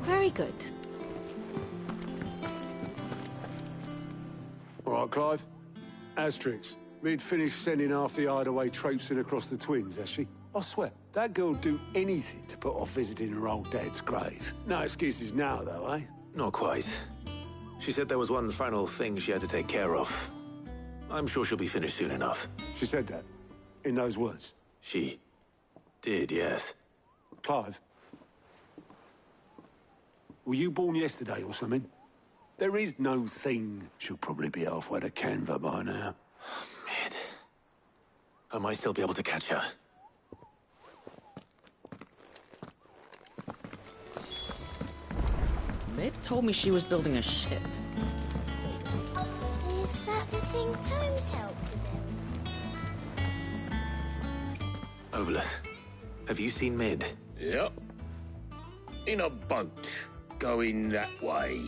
Very good. All right, Clive. Asterix, Mid finished sending half the hideaway traipsing across the twins, has she? I swear, that girl'd do anything to put off visiting her old dad's grave. No excuses now, though, eh? Not quite. She said there was one final thing she had to take care of. I'm sure she'll be finished soon enough. She said that? In those words? She did, yes. Clive? Were you born yesterday or something? There is no thing. She'll probably be halfway to Canva by now. Mid. I might still be able to catch her. Mid told me she was building a ship. Is that the thing Tomes helped to build? Obelith, have you seen Mid? Yep. In a boat, going that way.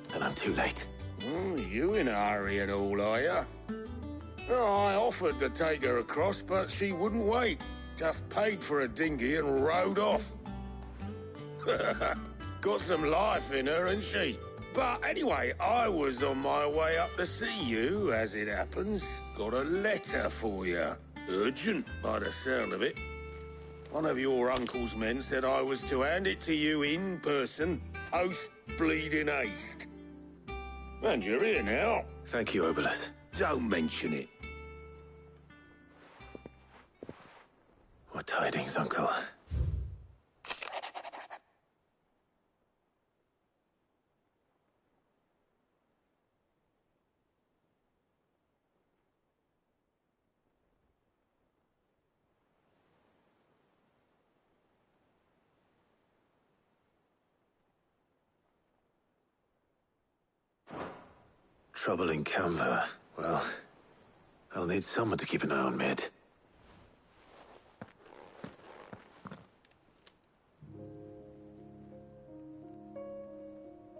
Then I'm too late. You in a hurry and all, are ya? I offered to take her across, but she wouldn't wait. Just paid for a dinghy and rowed off. Got some life in her, ain't she? But anyway, I was on my way up to see you, as it happens. Got a letter for you. Urgent, by the sound of it. One of your uncle's men said I was to hand it to you in person, post-bleeding haste. And you're here now. Thank you, Obelith. Don't mention it. What tidings, Uncle? Trouble in Canva. Well, I'll need someone to keep an eye on Mid.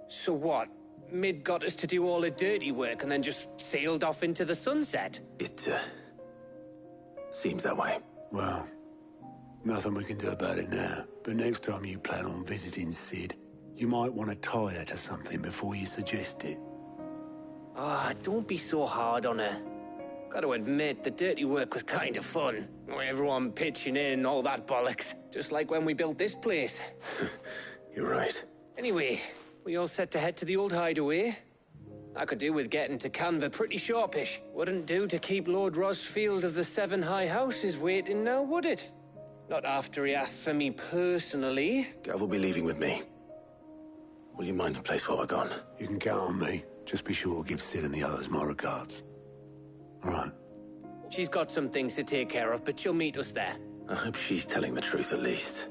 So what? Mid got us to do all the dirty work and then just sailed off into the sunset? It, seems that way. Well, nothing we can do about it now. But next time you plan on visiting Sid, you might want to tie her to something before you suggest it. Ah, don't be so hard on her. Gotta admit, the dirty work was kind of fun. Everyone pitching in, all that bollocks. Just like when we built this place. You're right. Anyway, we all set to head to the old hideaway. I could do with getting to Canva pretty sharpish. Wouldn't do to keep Lord Rosfield of the Seven High Houses waiting now, would it? Not after he asked for me personally. Gav will be leaving with me. Will you mind the place while we're gone? You can count on me. Just be sure to give Sid and the others my regards. All right. She's got some things to take care of, but she'll meet us there. I hope she's telling the truth at least.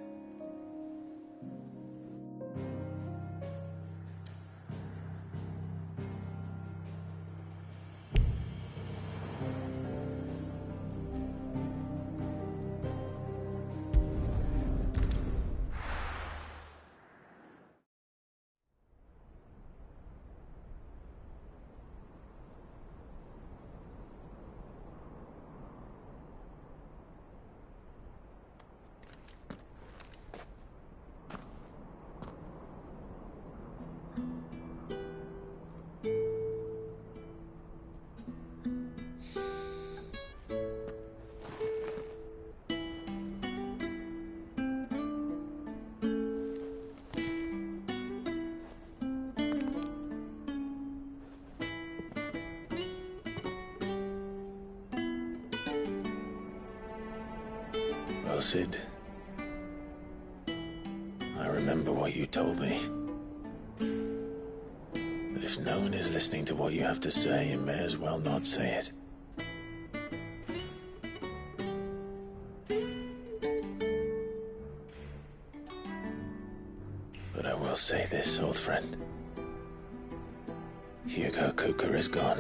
Well, Sid, I remember what you told me. That if no one is listening to what you have to say, you may as well not say it. But I will say this, old friend. Hugo Kuka is gone.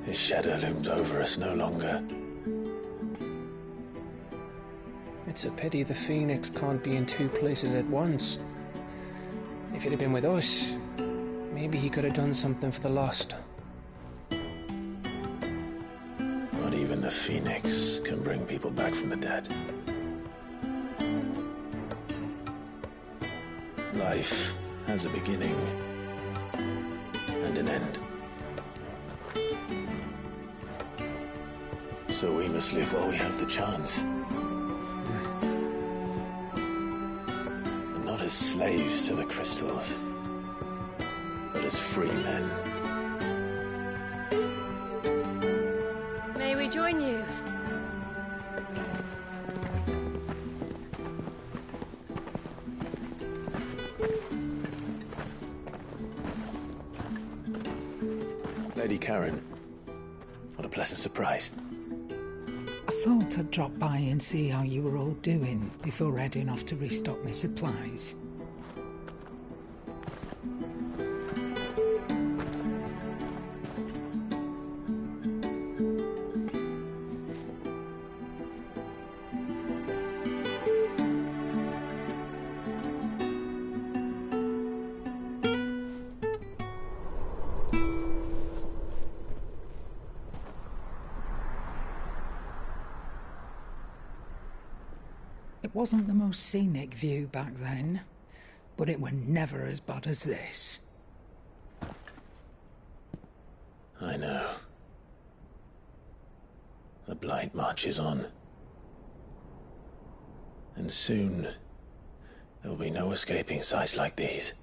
His shadow looms over us no longer. It's a pity the Phoenix can't be in two places at once. If he'd have been with us, maybe he could have done something for the lost. Not even the Phoenix can bring people back from the dead. Life has a beginning and an end. So we must live while we have the chance. And not as slaves to the crystals, but as free men. May we join you? Lady Karen, what a pleasant surprise. I thought I'd drop by and see how you were all doing before heading off to restock my supplies. It wasn't the most scenic view back then, but it were never as bad as this. I know. The blight marches on. And soon, there will be no escaping sights like these.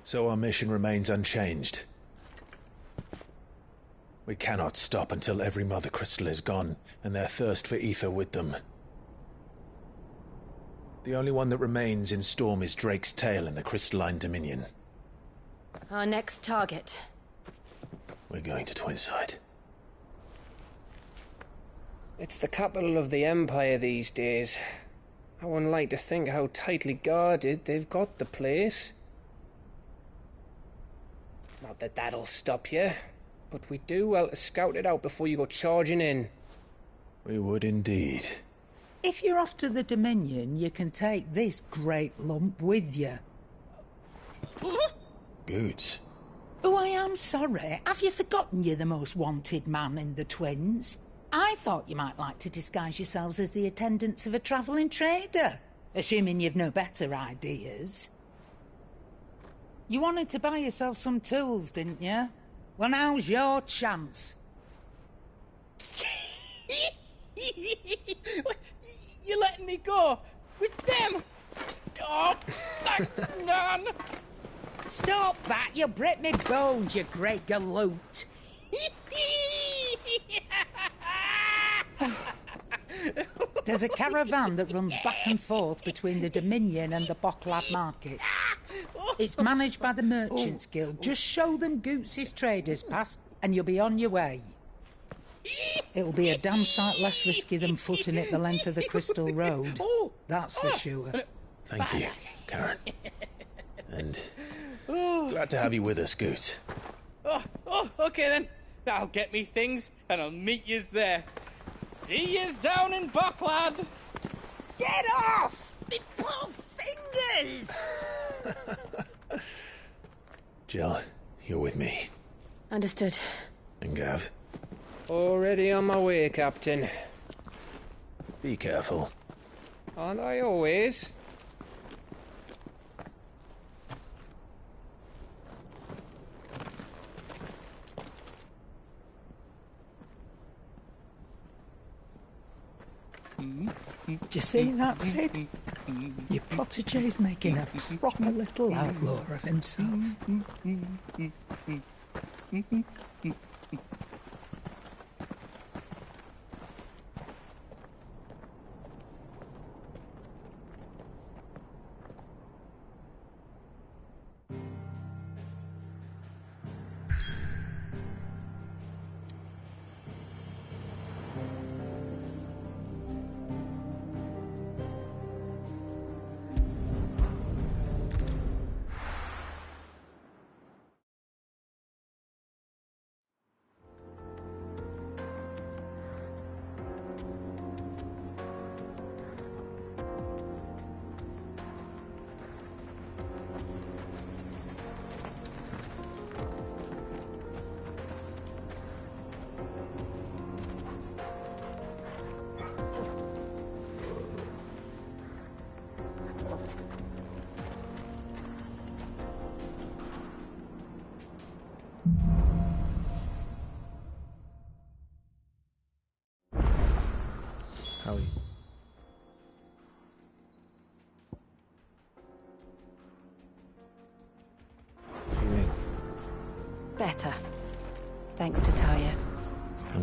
So our mission remains unchanged. We cannot stop until every Mother Crystal is gone, and their thirst for ether with them. The only one that remains in Storm is Drake's Tail in the Crystalline Dominion. Our next target. We're going to Twinside. It's the capital of the Empire these days. I wouldn't like to think how tightly guarded they've got the place. Not that that'll stop you, but we do well to scout it out before you go charging in. We would indeed. If you're off to the Dominion, you can take this great lump with you. Goods. Oh, I am sorry. Have you forgotten you're the most wanted man in the Twins? I thought you might like to disguise yourselves as the attendants of a travelling trader, assuming you've no better ideas. You wanted to buy yourself some tools, didn't you? Well, now's your chance. You're letting me go with them? Oh, thanks, Nan. Stop that! You'll break me bones, you great galoot. There's a caravan that runs back and forth between the Dominion and the Bocklab markets. It's managed by the Merchants Guild. Just show them Goots' traders pass and you'll be on your way. It'll be a damn sight less risky than footing it the length of the Crystal Road. That's for sure. Thank you, Karen. And glad to have you with us, Goots. Okay then. I'll get me things and I'll meet yous there. See yous down in Bocklad. Get off! Me poor fingers! Jill, you're with me. Understood. And Gav? Already on my way, Captain. Be careful. Aren't I always? Do you see that, Sid? Your protege's making a proper little outlaw of himself.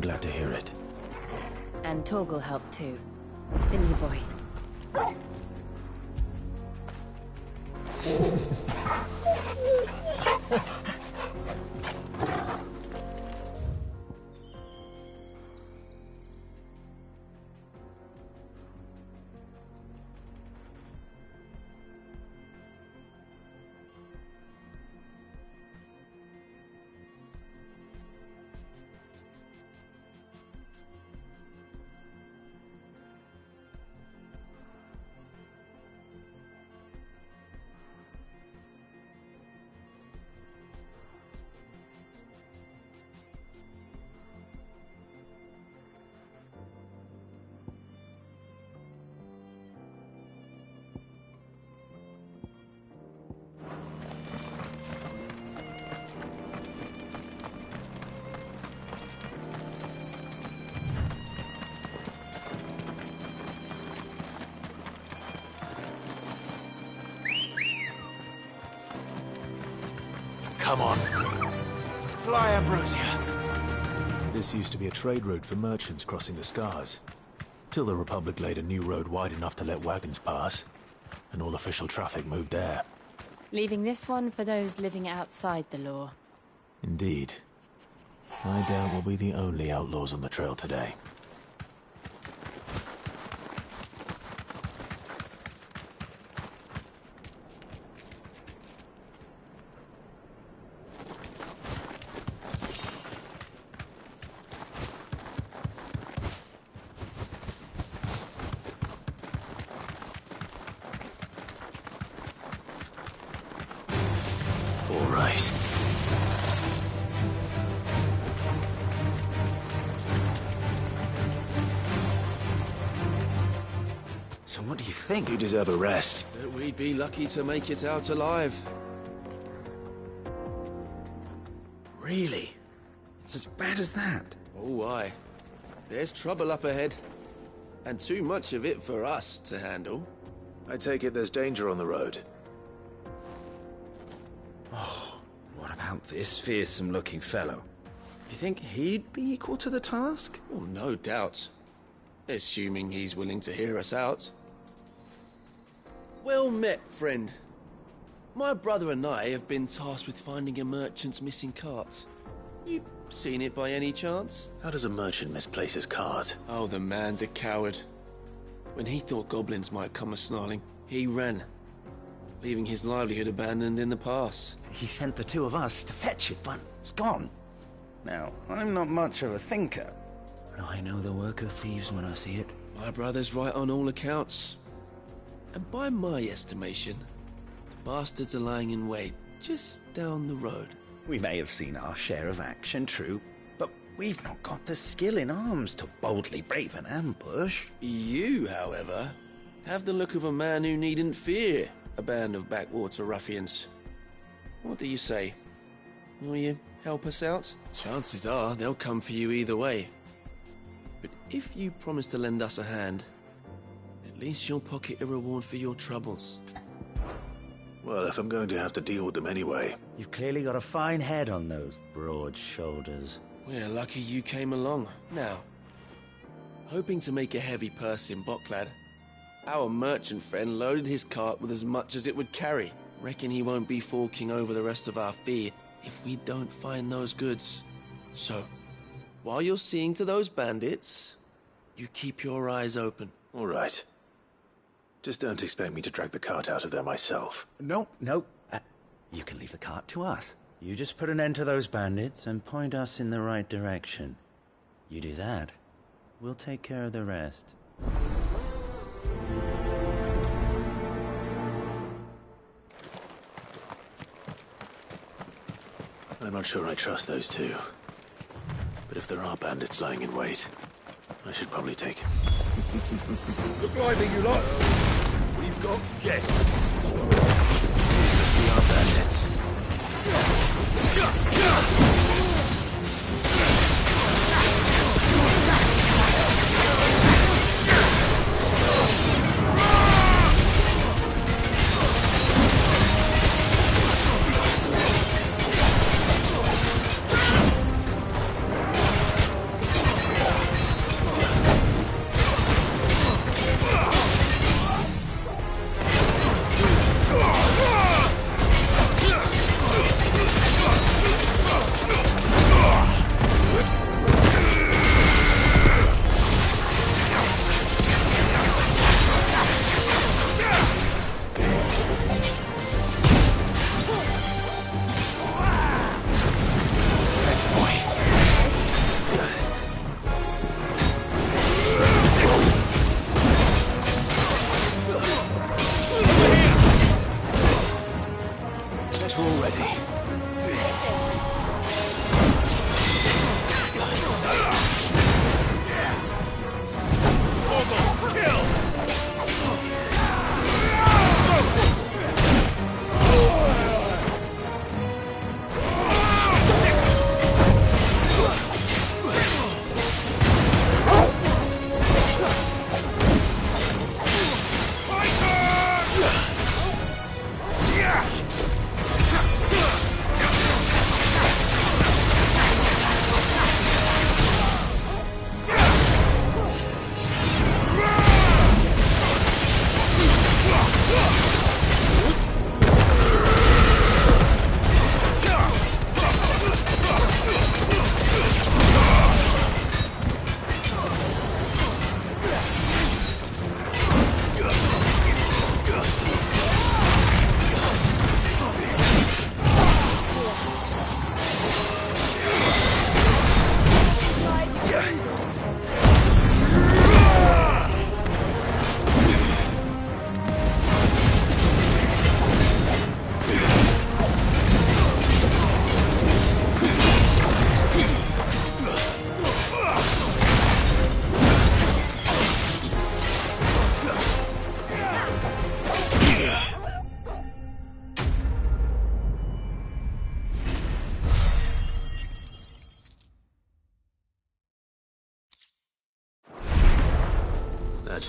glad to hear it. And Torgal helped too. Didn't you, boy? Come on. Fly, Ambrosia. This used to be a trade route for merchants crossing the Scars. Till the Republic laid a new road wide enough to let wagons pass, and all official traffic moved there. Leaving this one for those living outside the law. Indeed. I doubt we'll be the only outlaws on the trail today. You deserve a rest. That we'd be lucky to make it out alive. Really? It's as bad as that? Oh, aye. There's trouble up ahead. And too much of it for us to handle. I take it there's danger on the road. Oh, what about this fearsome-looking fellow? You think he'd be equal to the task? Oh, no doubt. Assuming he's willing to hear us out. Well met, friend. My brother and I have been tasked with finding a merchant's missing cart. You seen it by any chance? How does a merchant misplace his cart? Oh, the man's a coward. When he thought goblins might come a-snarling, he ran, leaving his livelihood abandoned in the pass. He sent the two of us to fetch it, but it's gone. Now, I'm not much of a thinker, but I know the work of thieves when I see it. My brother's right on all accounts. And by my estimation, the bastards are lying in wait just down the road. We may have seen our share of action, true, but we've not got the skill in arms to boldly brave an ambush. You, however, have the look of a man who needn't fear a band of backwater ruffians. What do you say? Will you help us out? Chances are they'll come for you either way. But if you promise to lend us a hand, at least you'll pocket a reward for your troubles. Well, if I'm going to have to deal with them anyway. You've clearly got a fine head on those broad shoulders. We're lucky you came along. Now, hoping to make a heavy purse in Bocklad, our merchant friend loaded his cart with as much as it would carry. Reckon he won't be forking over the rest of our fee if we don't find those goods. So, while you're seeing to those bandits, you keep your eyes open. All right. Just don't expect me to drag the cart out of there myself. No. You can leave the cart to us. You just put an end to those bandits and point us in the right direction. You do that, we'll take care of the rest. I'm not sure I trust those two. But if there are bandits lying in wait, I should probably take him. Look lively, you lot. We've got guests. These must be our bandits.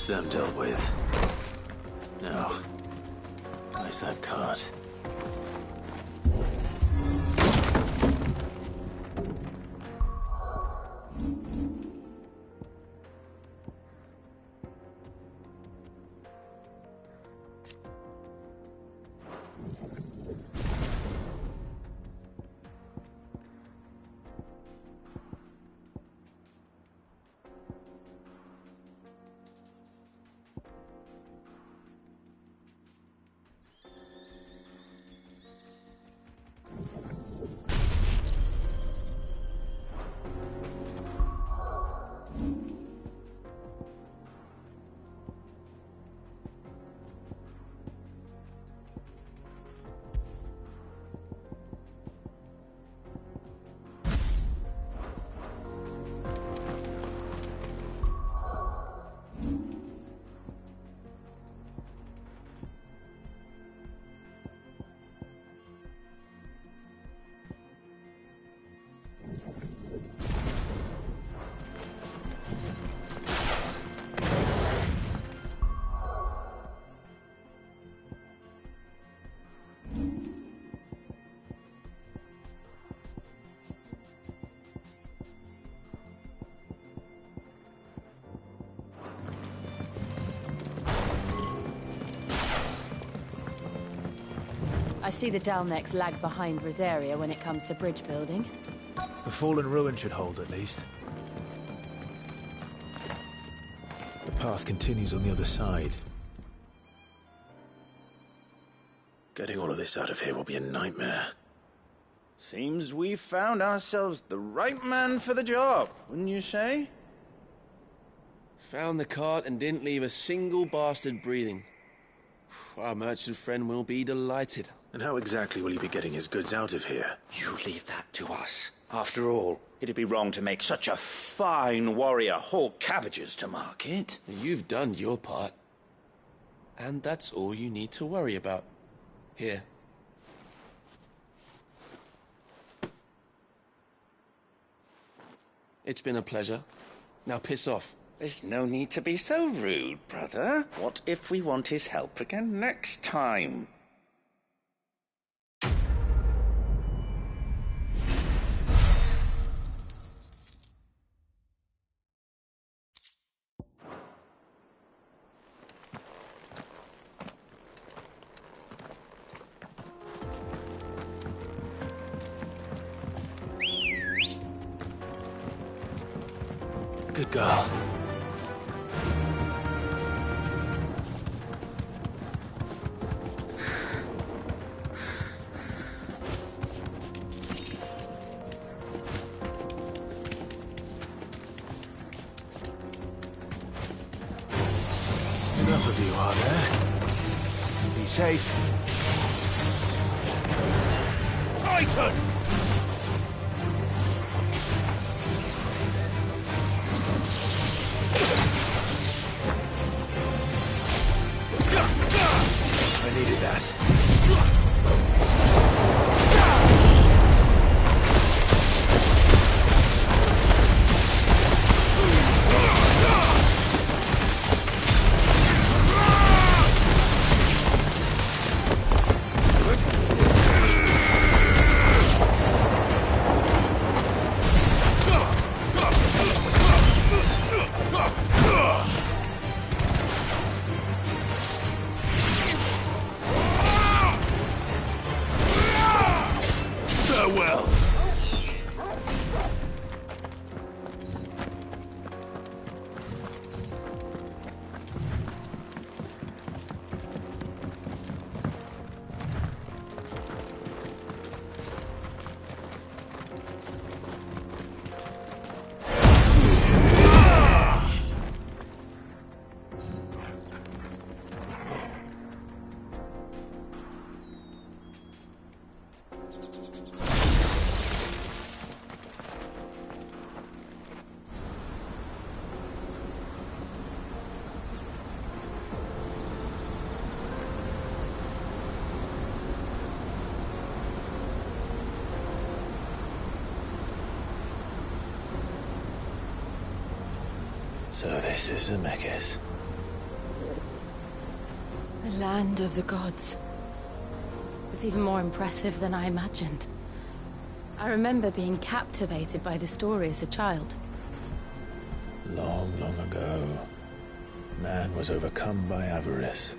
That's them dealt with. Now, where's that cart? I see the Dalnecs lag behind Rosaria when it comes to bridge building. The fallen ruin should hold, at least. The path continues on the other side. Getting all of this out of here will be a nightmare. Seems we've found ourselves the right man for the job, wouldn't you say? Found the cart and didn't leave a single bastard breathing. Our merchant friend will be delighted. And how exactly will he be getting his goods out of here? You leave that to us. After all, it'd be wrong to make such a fine warrior haul cabbages to market. You've done your part. And that's all you need to worry about. Here. It's been a pleasure. Now piss off. There's no need to be so rude, brother. What if we want his help again next time? Good girl. Enough of you, are there? Be safe. Titan! I needed that. Farewell. So this is Zemeckis. The land of the gods. It's even more impressive than I imagined. I remember being captivated by the story as a child. Long, long ago, man was overcome by avarice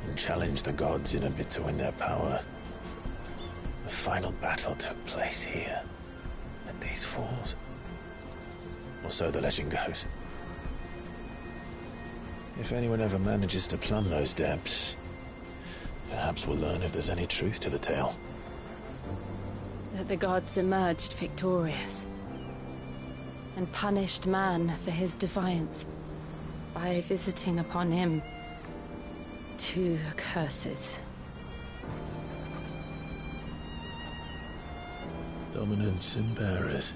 and challenged the gods in a bid to win their power. The final battle took place here, at these falls. Or so the legend goes. If anyone ever manages to plumb those depths, perhaps we'll learn if there's any truth to the tale. That the gods emerged victorious and punished man for his defiance by visiting upon him 2 curses. Dominants and bearers.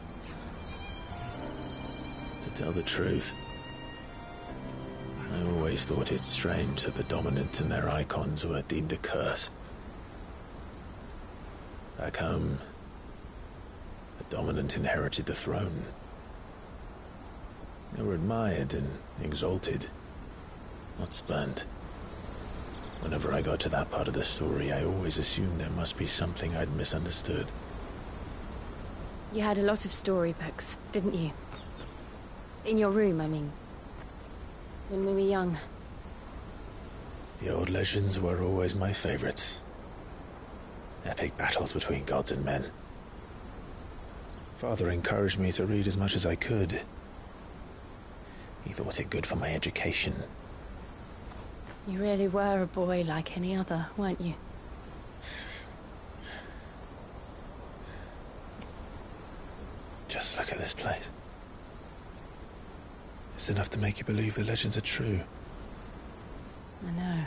To tell the truth, I always thought it strange that the dominants and their icons were deemed a curse. Back home, the dominant inherited the throne. They were admired and exalted, not spurned. Whenever I got to that part of the story, I always assumed there must be something I'd misunderstood. You had a lot of storybooks, didn't you? In your room, I mean. When we were young. The old legends were always my favorites. Epic battles between gods and men. Father encouraged me to read as much as I could. He thought it good for my education. You really were a boy like any other, weren't you? Just look at this place. It's enough to make you believe the legends are true. I know.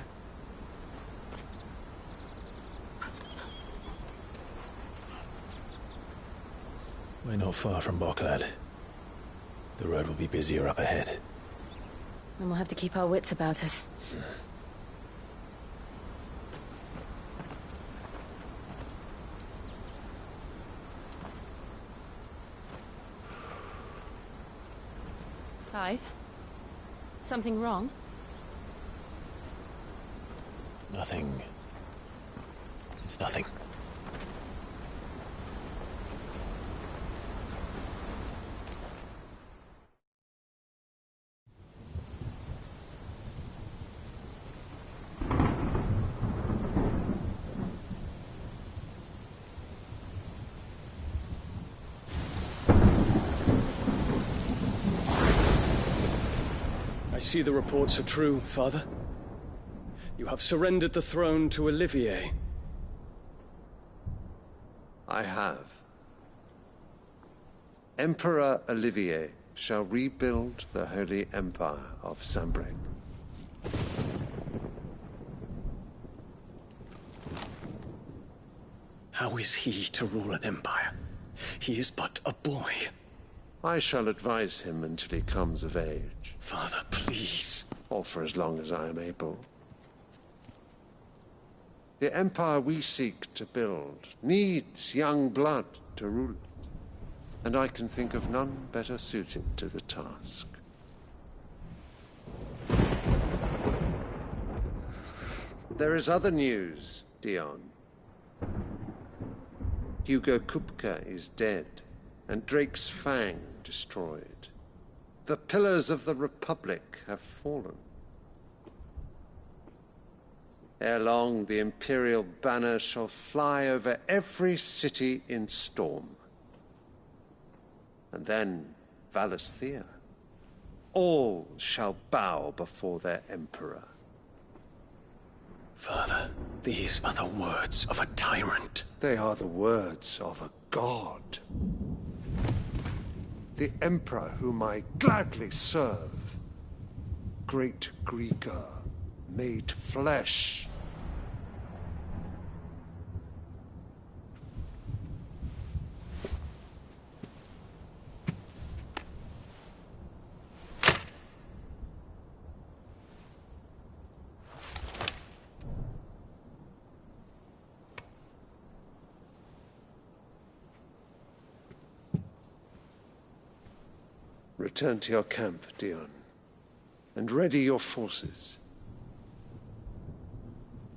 We're not far from Boklad. The road will be busier up ahead. And we'll have to keep our wits about us. Clive? Something wrong? Nothing. It's nothing. I see the reports are true, Father. You have surrendered the throne to Olivier. I have. Emperor Olivier shall rebuild the Holy Empire of Sanbreque. How is he to rule an empire? He is but a boy. I shall advise him until he comes of age. Father, please. Or for as long as I am able. The empire we seek to build needs young blood to rule it, and I can think of none better suited to the task. There is other news, Dion. Hugo Kupka is dead, and Drake's Fang destroyed. The pillars of the Republic have fallen. Ere long, the Imperial banner shall fly over every city in Storm. And then Valisthea. All shall bow before their Emperor. Father, these are the words of a tyrant. They are the words of a god. The Emperor whom I gladly serve. Great Greeker, made flesh. Return to your camp, Dion, and ready your forces.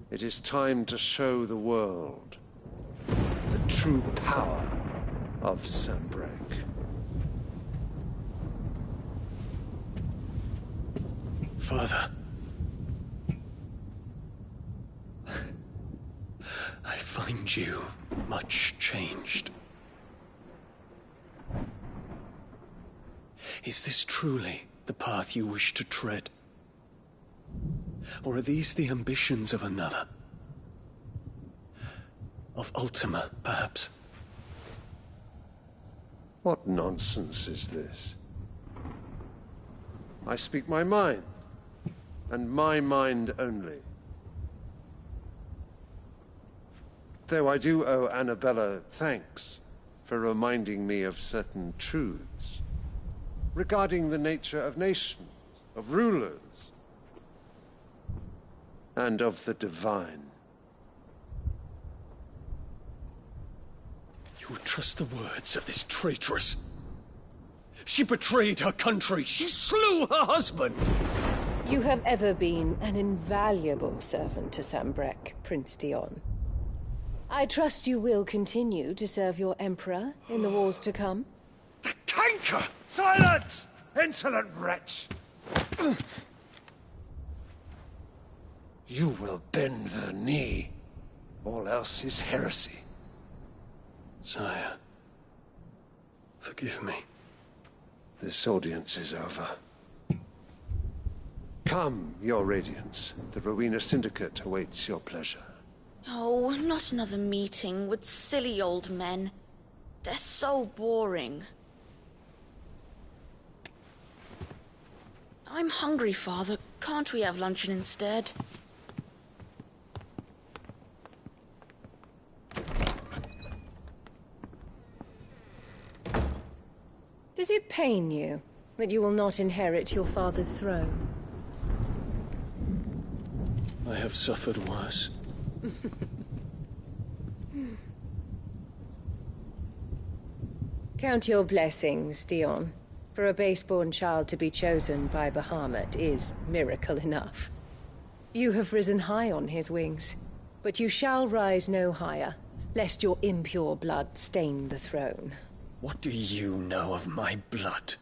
It is time to show the world the true power of Sanbreque. Father. I find you much changed. Is this truly the path you wish to tread? Or are these the ambitions of another? Of Ultima, perhaps? What nonsense is this? I speak my mind, and my mind only. Though I do owe Annabella thanks for reminding me of certain truths regarding the nature of nations, of rulers, and of the divine. You would trust the words of this traitress? She betrayed her country. She slew her husband. You have ever been an invaluable servant to Sanbreque, Prince Dion. I trust you will continue to serve your Emperor in the wars to come. The canker! Silence! Insolent wretch! You will bend the knee. All else is heresy. Sire, forgive me. This audience is over. Come, Your Radiance. The Rowena Syndicate awaits your pleasure. Oh, not another meeting with silly old men. They're so boring. I'm hungry, Father. Can't we have luncheon instead? Does it pain you that you will not inherit your father's throne? I have suffered worse. Count your blessings, Dion. For a base-born child to be chosen by Bahamut is miracle enough. You have risen high on his wings, but you shall rise no higher, lest your impure blood stain the throne. What do you know of my blood?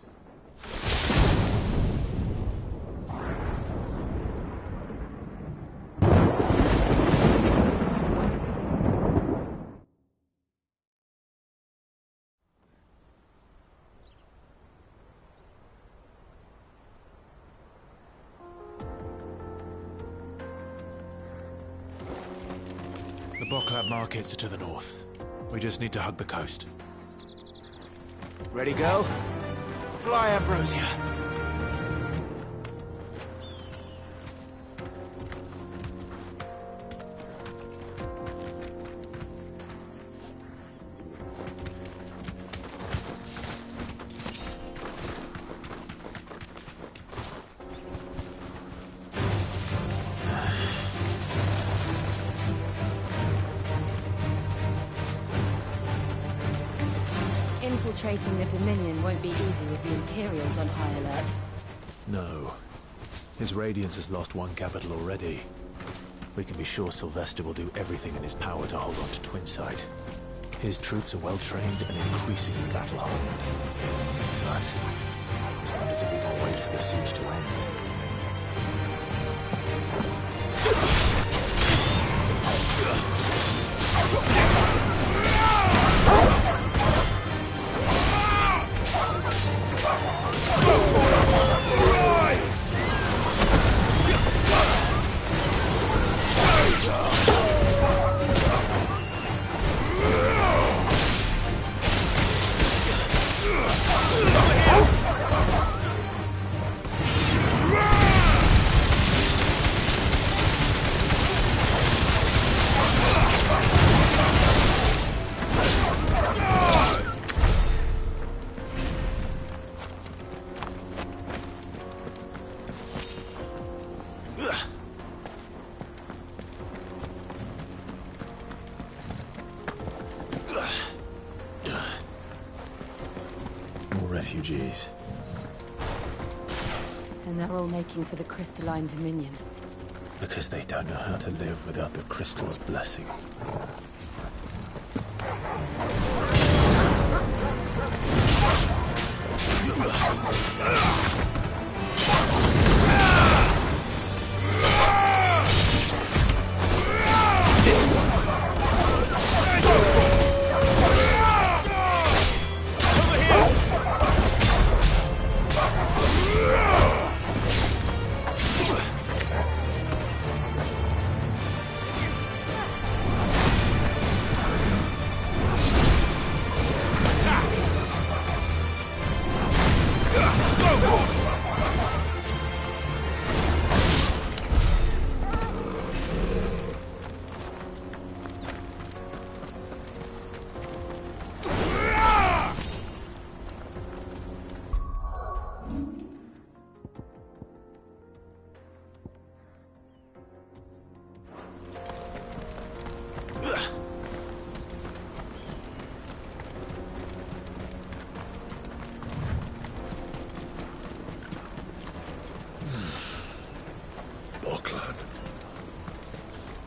The Bocklab markets are to the north. We just need to hug the coast. Ready, go? Fly, Ambrosia! Infiltrating the Dominion won't be easy with the Imperials on high alert. No. His Radiance has lost one capital already. We can be sure Sylvester will do everything in his power to hold on to Twinside. His troops are well-trained and increasingly battle-hardened. But it's not as if we can wait for the siege to end. And they're all making for the crystalline Dominion. Because they don't know how to live without the crystal's blessing.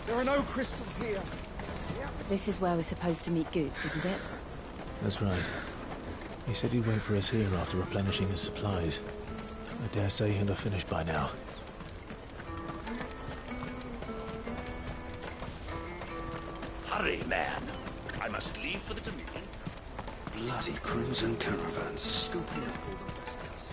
There are no crystals here. This is where we're supposed to meet Goots, isn't it? That's right. He said he'd wait for us here after replenishing his supplies. I dare say he'll have finished by now. Hurry, man. I must leave for the Dominion. Bloody crimson caravans scooping up all the best.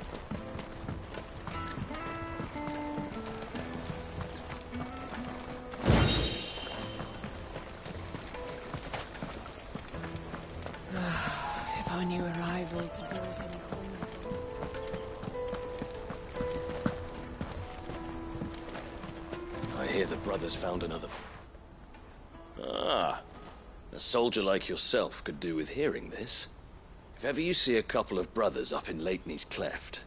If our new arrivals had brought any coin. I hear the brothers found another. Ah, a soldier like yourself could do with hearing this. If ever you see a couple of brothers up in Lateney's Cleft,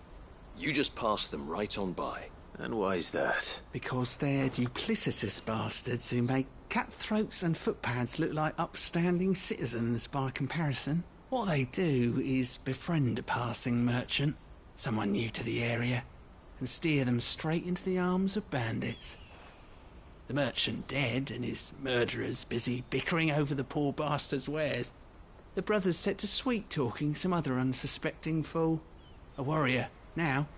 you just pass them right on by. And why's that? Because they're duplicitous bastards who make cutthroats and footpads look like upstanding citizens by comparison. What they do is befriend a passing merchant, someone new to the area, and steer them straight into the arms of bandits. The merchant dead and his murderers busy bickering over the poor bastard's wares. The brothers set to sweet-talking some other unsuspecting fool. A warrior, now.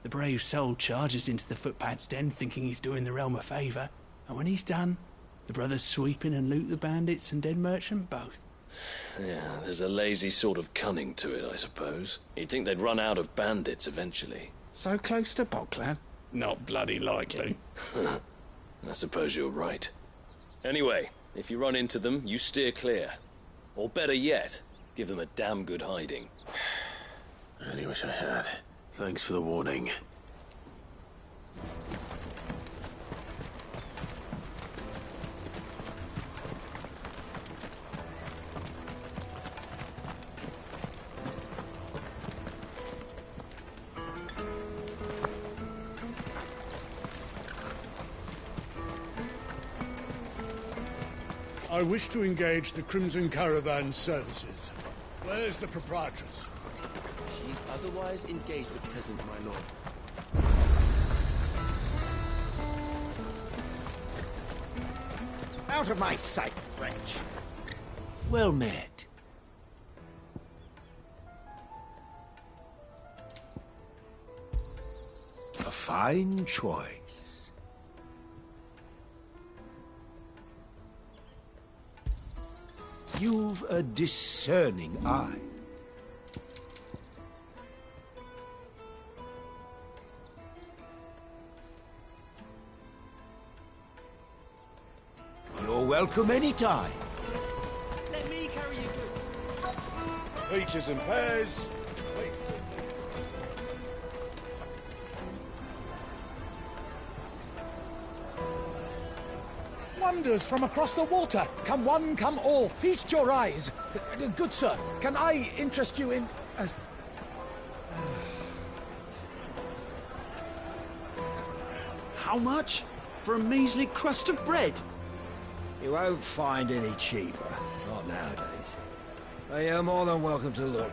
The brave soul charges into the footpad's den thinking he's doing the realm a favour, and when he's done, the brothers sweep in and loot the bandits and dead merchant both. Yeah, there's a lazy sort of cunning to it, I suppose. You'd think they'd run out of bandits eventually. So close to Boglad? Not bloody likely. I suppose you're right. Anyway, if you run into them, you steer clear. Or better yet, give them a damn good hiding. I really wish I had. Thanks for the warning. I wish to engage the Crimson Caravan services. Where's the proprietress? She's otherwise engaged at present, my lord. Out of my sight, wench. Well met. A fine choice. You've a discerning eye. You're welcome anytime. Let me carry you good. Peaches and pears. Wonders from across the water. Come one, come all. Feast your eyes. Good sir, can I interest you in... How much? For a measly crust of bread? You won't find any cheaper. Not nowadays. But you're more than welcome to look.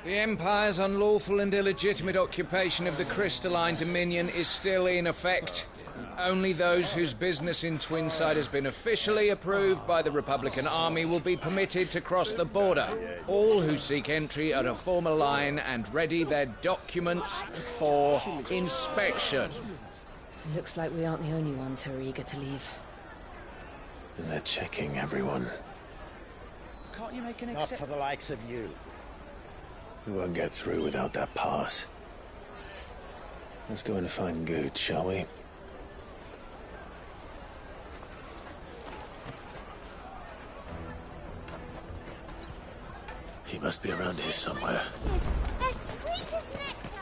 The Empire's unlawful and illegitimate occupation of the Crystalline Dominion is still in effect. Only those whose business in Twinside has been officially approved by the Republican Army will be permitted to cross the border. All who seek entry are to form a line and ready their documents for inspection. Looks like we aren't the only ones who are eager to leave. And they're checking everyone. Can't you make an Not for the likes of you. We won't get through without that pass. Let's go and find Good, shall we? He must be around here somewhere. Yes, they're sweet as nectar.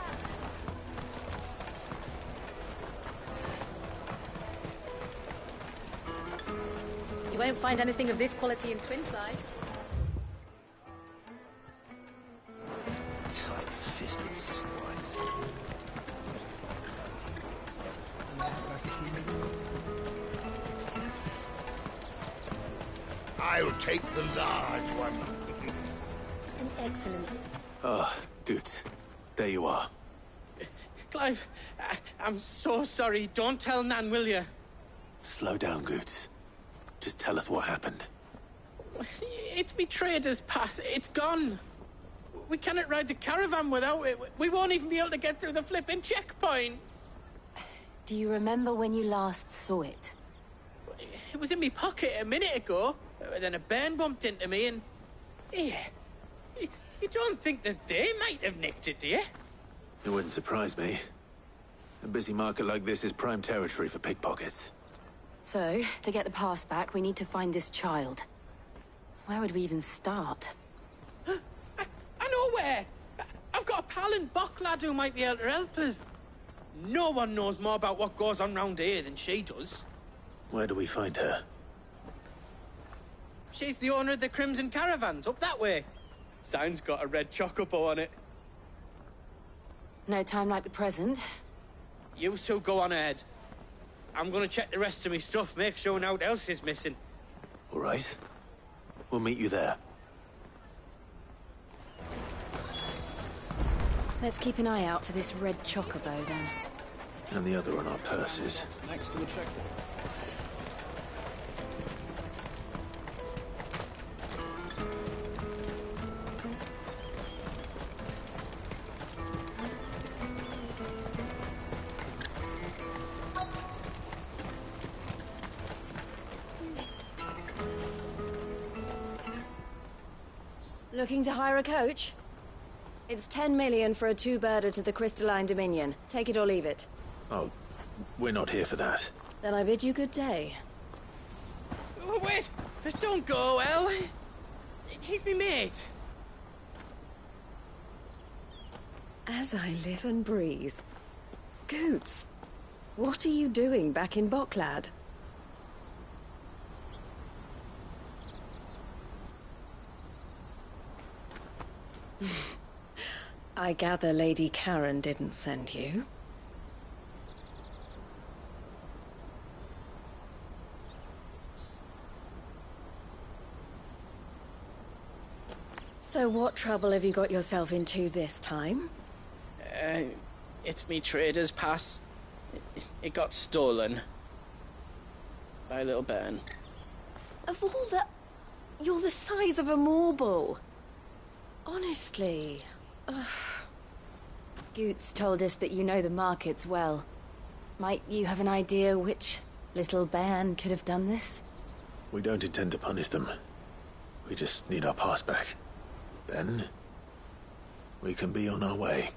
You won't find anything of this quality in Twinside. Tight-fisted swines. I'll take the large one. An excellent. Ah, Good. There you are. Clive, I'm so sorry. Don't tell Nan, will you? Slow down, Good. Just tell us what happened. It's me trader's pass. It's gone. We cannot ride the caravan without it. We won't even be able to get through the flipping checkpoint. Do you remember when you last saw it? It was in my pocket a minute ago. Then a bairn bumped into me and... Yeah. You don't think that they might have nicked it, do you? It wouldn't surprise me. A busy market like this is prime territory for pickpockets. So, to get the pass back, we need to find this child. Where would we even start? I know where! I've got a pal in Bock lad who might be able to help us. No one knows more about what goes on round here than she does. Where do we find her? She's the owner of the Crimson Caravans, up that way. Sign's got a red chocobo on it. No time like the present. You two go on ahead. I'm gonna check the rest of my stuff, make sure no one else is missing. All right. We'll meet you there. Let's keep an eye out for this red chocobo, then. And the other on our purses. Next to the checkpoint. Looking to hire a coach? It's 10 million for a two-birder to the Crystalline Dominion. Take it or leave it. Oh, we're not here for that. Then I bid you good day. Wait! Don't go, El! He's me mate. As I live and breathe. Goots, what are you doing back in Bocklad? I gather Lady Karen didn't send you. So what trouble have you got yourself into this time? It's me trader's pass. It got stolen. By a little bairn. Of all the... You're the size of a marble. Honestly. Ugh. Goots told us that you know the markets well. Might you have an idea which little bairn could have done this? We don't intend to punish them. We just need our pass back. Then, we can be on our way.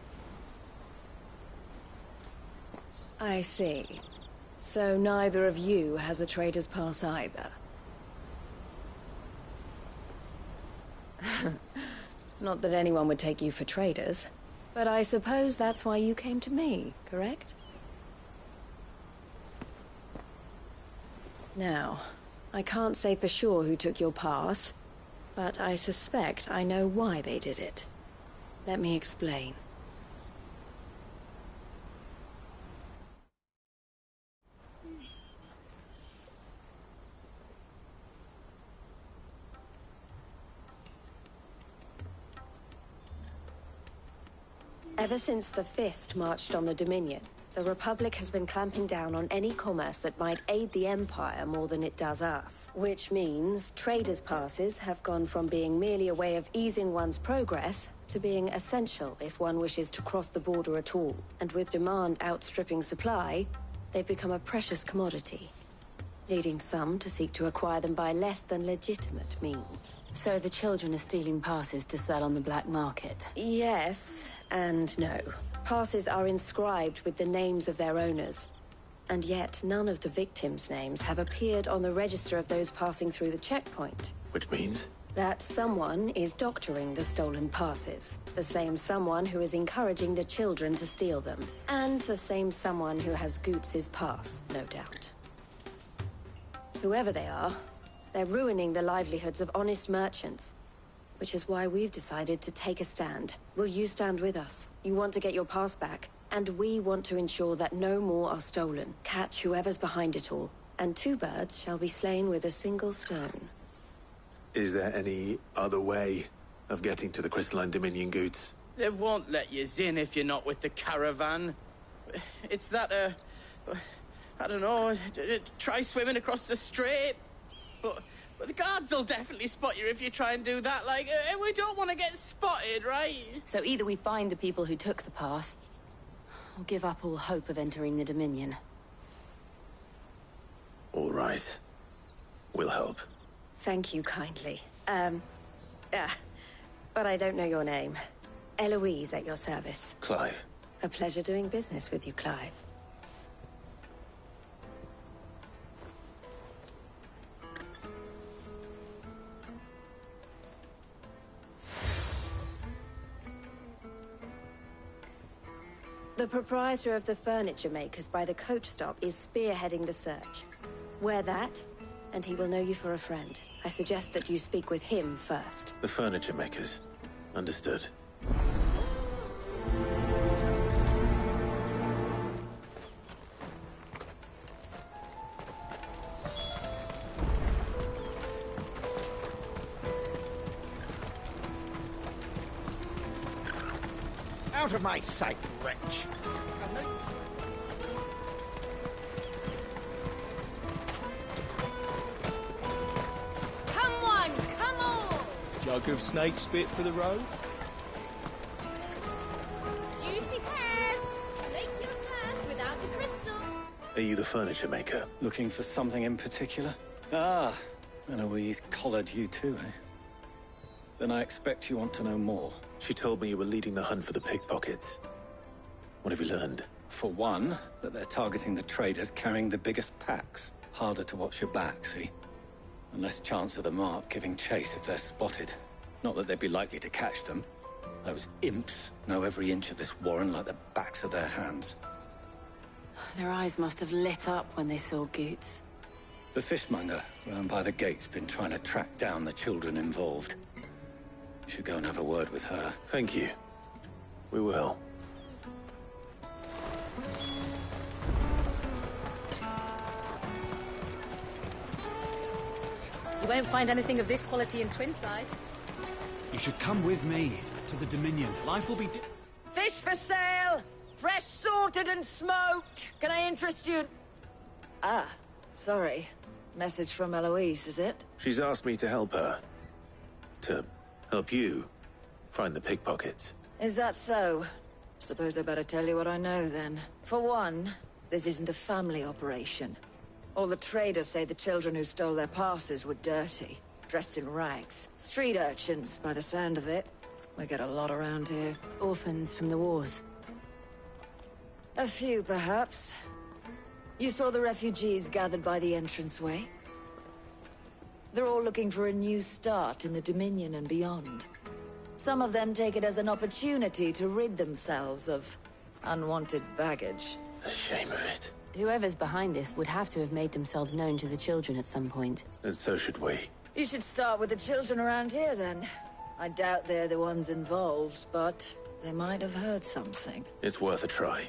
I see. So neither of you has a trader's pass either. Not that anyone would take you for traders, but I suppose that's why you came to me, correct? Now, I can't say for sure who took your pass, but I suspect I know why they did it. Let me explain. Ever since the Fist marched on the Dominion, the Republic has been clamping down on any commerce that might aid the Empire more than it does us. Which means traders' passes have gone from being merely a way of easing one's progress to being essential if one wishes to cross the border at all. And with demand outstripping supply, they've become a precious commodity, leading some to seek to acquire them by less than legitimate means. So the children are stealing passes to sell on the black market? Yes, and no. Passes are inscribed with the names of their owners, and yet none of the victims' names have appeared on the register of those passing through the checkpoint. Which means? That someone is doctoring the stolen passes. The same someone who is encouraging the children to steal them. And the same someone who has Goots's pass, no doubt. Whoever they are, they're ruining the livelihoods of honest merchants. Which is why we've decided to take a stand. Will you stand with us? You want to get your pass back, and we want to ensure that no more are stolen. Catch whoever's behind it all, and 2 birds shall be slain with a single stone. Is there any other way of getting to the Crystalline Dominion Goods? They won't let you in if you're not with the caravan. It's that, I don't know, try swimming across the strait. But the guards will definitely spot you if you try and do that. Like, we don't want to get spotted, right? So either we find the people who took the pass, or give up all hope of entering the Dominion. All right. We'll help. Thank you kindly. But I don't know your name. Eloise at your service. Clive. A pleasure doing business with you, Clive. The proprietor of the furniture makers by the coach stop is spearheading the search. Wear that, and he will know you for a friend. I suggest that you speak with him first. The furniture makers. Understood. Out of my sight, wretch! Come on, come on! Jug of snake spit for the road? Juicy pears! Slake your thirst without a crystal. Are you the furniture maker? Looking for something in particular? Ah, Eloise collared you too, eh? Then I expect you want to know more. She told me you were leading the hunt for the pickpockets. What have you learned? For one, that they're targeting the traders carrying the biggest packs. Harder to watch your back, see? And less chance of the mark giving chase if they're spotted. Not that they'd be likely to catch them. Those imps know every inch of this warren like the backs of their hands. Their eyes must have lit up when they saw Goots. The fishmonger round by the gate's been trying to track down the children involved. You should go and have a word with her. Thank you. We will. You won't find anything of this quality in Twinside. You should come with me to the Dominion. Life will be Fish for sale! Fresh sorted and smoked! Can I interest you? Ah, sorry. Message from Eloise, is it? She's asked me to help her. To help you find the pickpockets. Is that so? Suppose I better tell you what I know, then. For one, this isn't a family operation. All the traders say the children who stole their passes were dirty, dressed in rags. Street urchins, by the sound of it. We get a lot around here. Orphans from the wars. A few, perhaps. You saw the refugees gathered by the entranceway? They're all looking for a new start in the Dominion and beyond. Some of them take it as an opportunity to rid themselves of unwanted baggage. The shame of it. Whoever's behind this would have to have made themselves known to the children at some point. And so should we. You should start with the children around here, then. I doubt they're the ones involved, but they might have heard something. It's worth a try.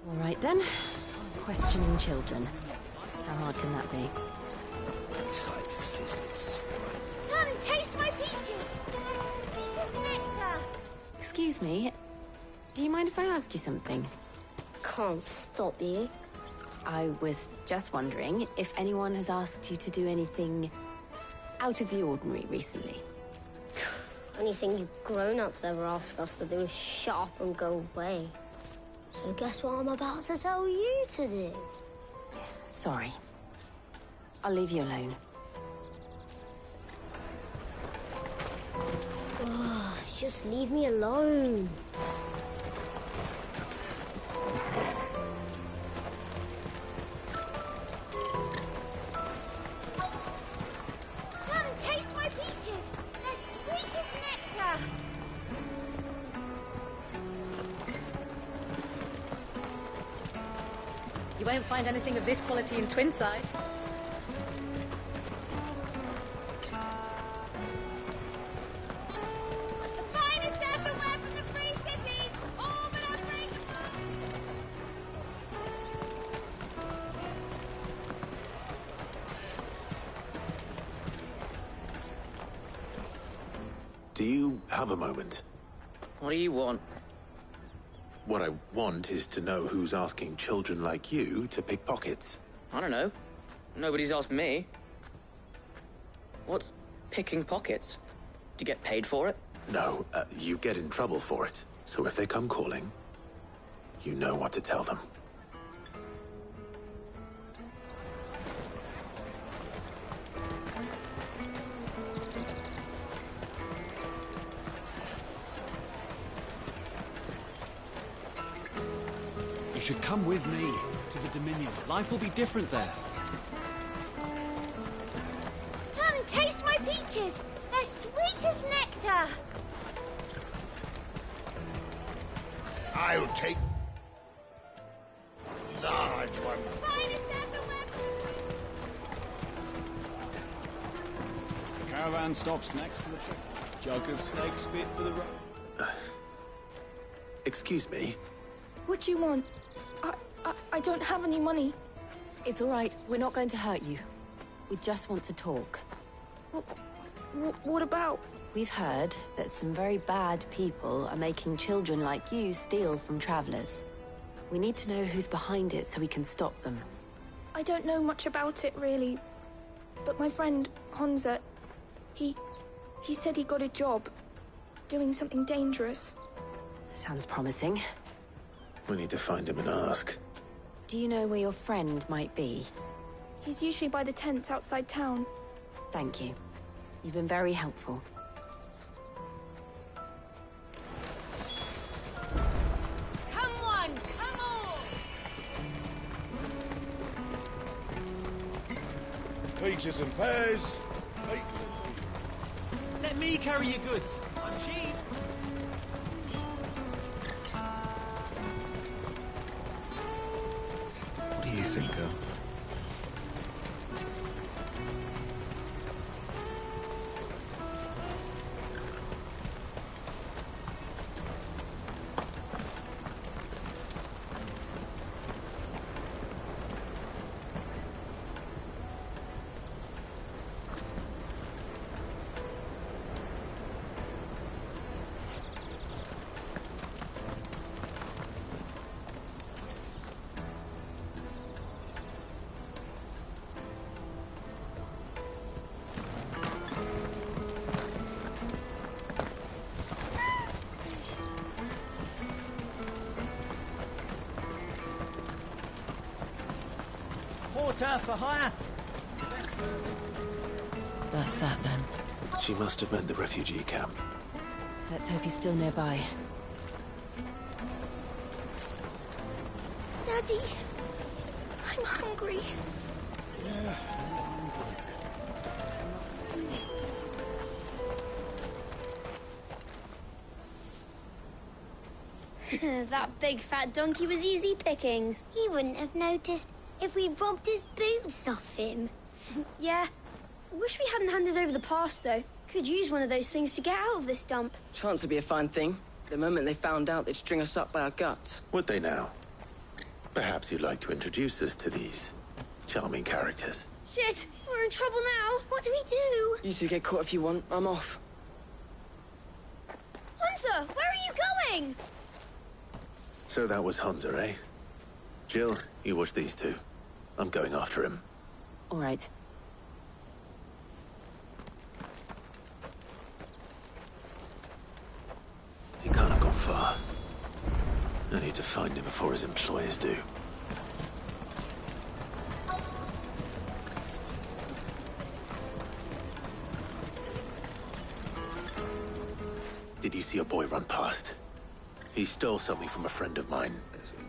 All right, then. Questioning children. How hard can that be? Tight-fisted sprite. Come, taste my peaches! They're sweet as nectar! Excuse me. Do you mind if I ask you something? Can't stop you. I was just wondering if anyone has asked you to do anything out of the ordinary recently. Anything you grown-ups ever ask us to do is shut up and go away. So guess what I'm about to tell you to do? Sorry. I'll leave you alone. Oh, just leave me alone. Come and taste my peaches. They're sweet as nectar. You won't find anything of this quality in Twinside. The finest earthenware from the Free Cities, all but unbreakable. Do you have a moment? What do you want? What I want is to know who's asking children like you to pick pockets. I don't know. Nobody's asked me. What's picking pockets? Do you get paid for it? No, you get in trouble for it. So if they come calling, you know what to tell them. You should come with me to the Dominion. Life will be different there. Come and taste my peaches. They're sweet as nectar. I'll take large one. Finest earthenware. The caravan stops next to the tree. Jug of snake spit for the road. Excuse me? What do you want? I don't have any money. It's all right. We're not going to hurt you. We just want to talk. What about? We've heard that some very bad people are making children like you steal from travelers. We need to know who's behind it so we can stop them. I don't know much about it, really. But my friend, Honza, he said he got a job doing something dangerous. Sounds promising. We need to find him and ask. Do you know where your friend might be? He's usually by the tents outside town. Thank you. You've been very helpful. Come on, come on. Peaches and pears. Let me carry your goods. I'm cheap. What do you think, girl? Porter for hire. That's that, then. She must have meant the refugee camp. Let's hope he's still nearby. Daddy, I'm hungry. Yeah, That big fat donkey was easy pickings. He wouldn't have noticed if we'd robbed his boots off him. Yeah. Wish we hadn't handed over the pass, though. Could use one of those things to get out of this dump. Chance would be a fine thing. The moment they found out, they'd string us up by our guts. Would they now? Perhaps you'd like to introduce us to these charming characters. Shit, we're in trouble now. What do we do? You two get caught if you want. I'm off. Hunter, where are you going? So that was Hunter, eh? Jill, you watch these two. I'm going after him. All right. He can't have gone far. I need to find him before his employers do. Did you see a boy run past? He stole something from a friend of mine.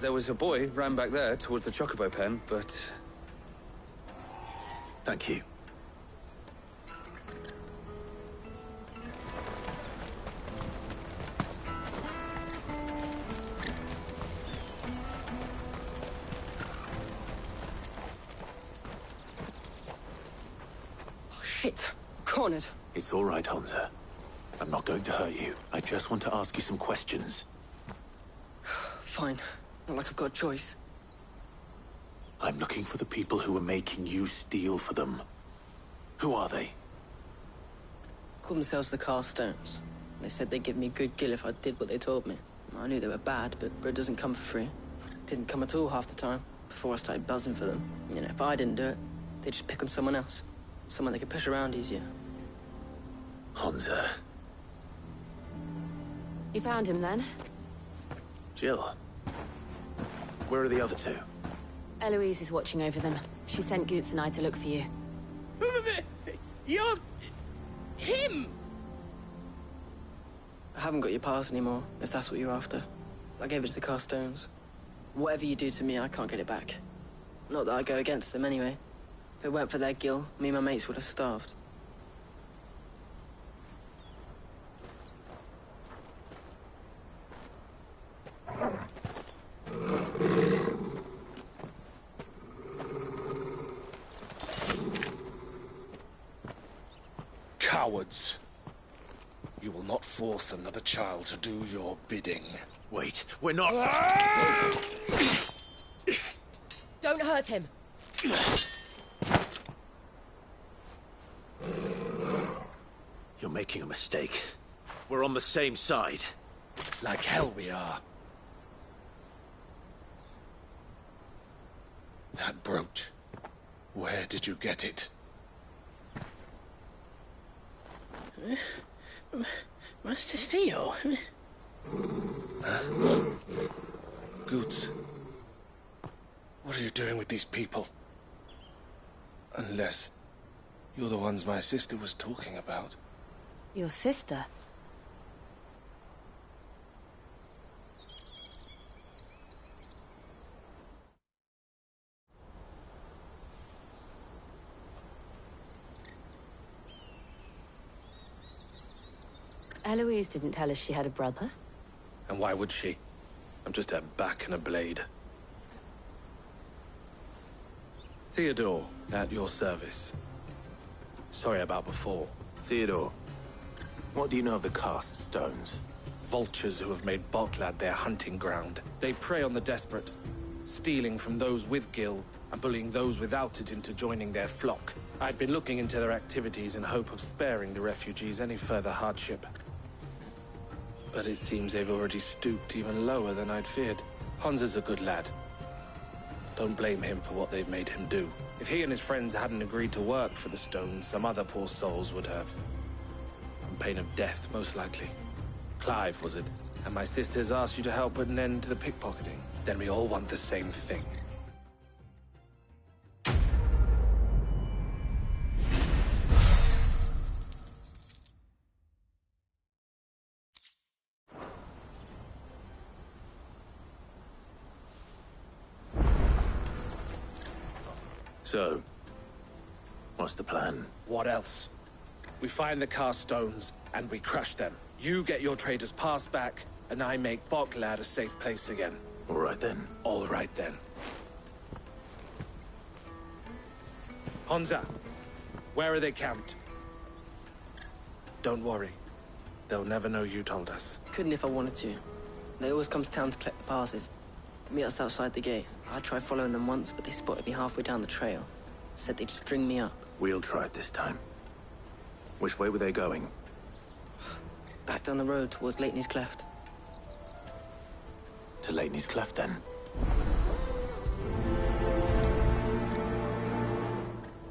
There was a boy ran back there towards the Chocobo pen, but... Thank you. Oh, shit. Cornered. It's all right, Hunter. I'm not going to hurt you. I just want to ask you some questions. Fine. Not like I've got a choice. I'm looking for the people who are making you steal for them. Who are they? Called themselves the Carstones. They said they'd give me a good gill if I did what they told me. I knew they were bad, but bread doesn't come for free. Didn't come at all half the time, before I started buzzing for them. You know, if I didn't do it, they'd just pick on someone else. Someone they could push around easier. Hunter. You found him then? Jill. Where are the other two? Eloise is watching over them. She sent Goots and I to look for you. You're... him! I haven't got your pass anymore, if that's what you're after. I gave it to the Carstones. Whatever you do to me, I can't get it back. Not that I go against them anyway. If it weren't for their gill, me and my mates would have starved. Cowards. You will not force another child to do your bidding. Wait, we're not... Don't hurt him. You're making a mistake. We're on the same side. Like hell we are. That brooch. Where did you get it? Master Theo? Goots. What are you doing with these people? Unless you're the ones my sister was talking about. Your sister? Eloise didn't tell us she had a brother. And why would she? I'm just her back and a blade. Theodore, at your service. Sorry about before. Theodore, what do you know of the Cast Stones? Vultures who have made Boklad their hunting ground. They prey on the desperate, stealing from those with gil and bullying those without it into joining their flock. I'd been looking into their activities in hope of sparing the refugees any further hardship. But it seems they've already stooped even lower than I'd feared. Hans is a good lad. Don't blame him for what they've made him do. If he and his friends hadn't agreed to work for the Stones, some other poor souls would have. On pain of death, most likely. Clive, was it? And my sisters asked you to help put an end to the pickpocketing. Then we all want the same thing. So, what's the plan? What else? We find the Carstones, and we crush them. You get your traders' pass back, and I make Boklad a safe place again. All right then. All right then. Honza, where are they camped? Don't worry. They'll never know you told us. Couldn't if I wanted to. They always come to town to collect the passes. Meet us outside the gate. I tried following them once, but they spotted me halfway down the trail. Said they'd string me up. We'll try it this time. Which way were they going? Back down the road towards Lateney's Cleft. To Lateney's Cleft, then.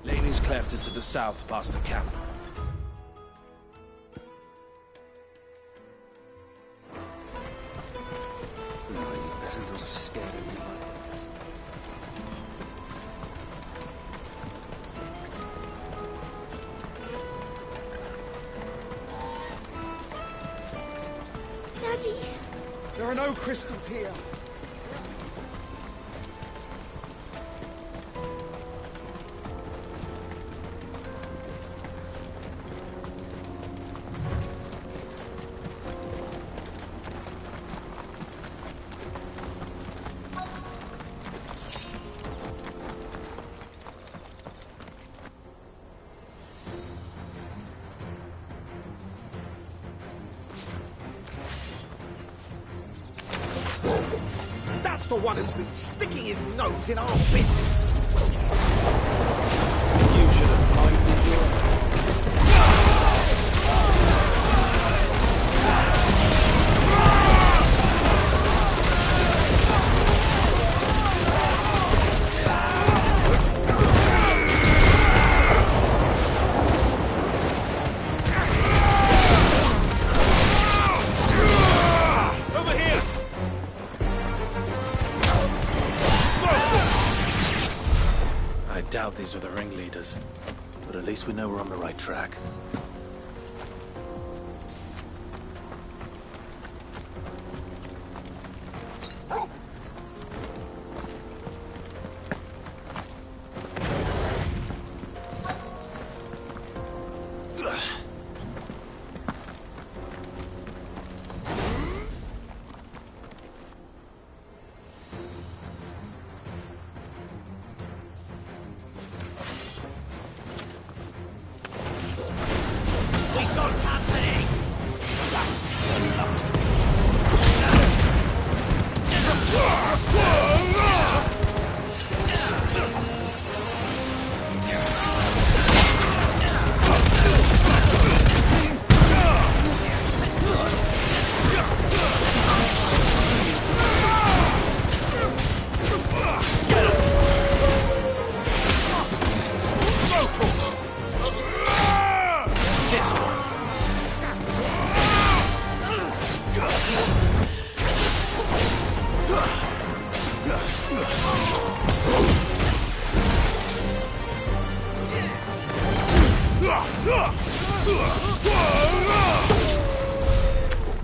Lateney's Cleft is to the south, past the camp. No, you better not have scared anyone. Daddy! There are no crystals here. That's the one who's been sticking his nose in our business. You should have minded your... I doubt these were the ringleaders. But at least we know we're on the right track.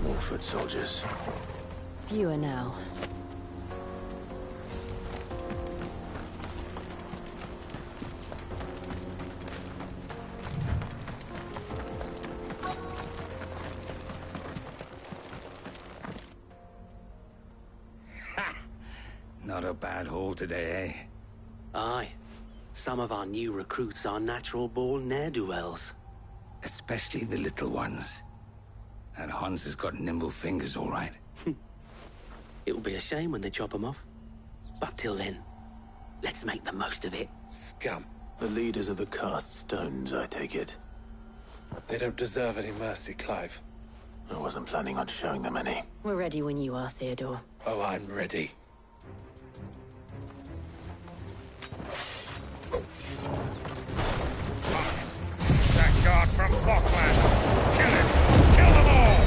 More foot soldiers. Fewer now. Not a bad haul today, eh? Aye. Some of our new recruits are natural-born ne'er-do-wells. Especially the little ones. That Hans has got nimble fingers, all right. It'll be a shame when they chop them off. But till then, let's make the most of it. Scum. The leaders of the cast stones, I take it. They don't deserve any mercy, Clive. I wasn't planning on showing them any. We're ready when you are, Theodore. Oh, I'm ready. That guard from Falkland! Kill him! Kill them all!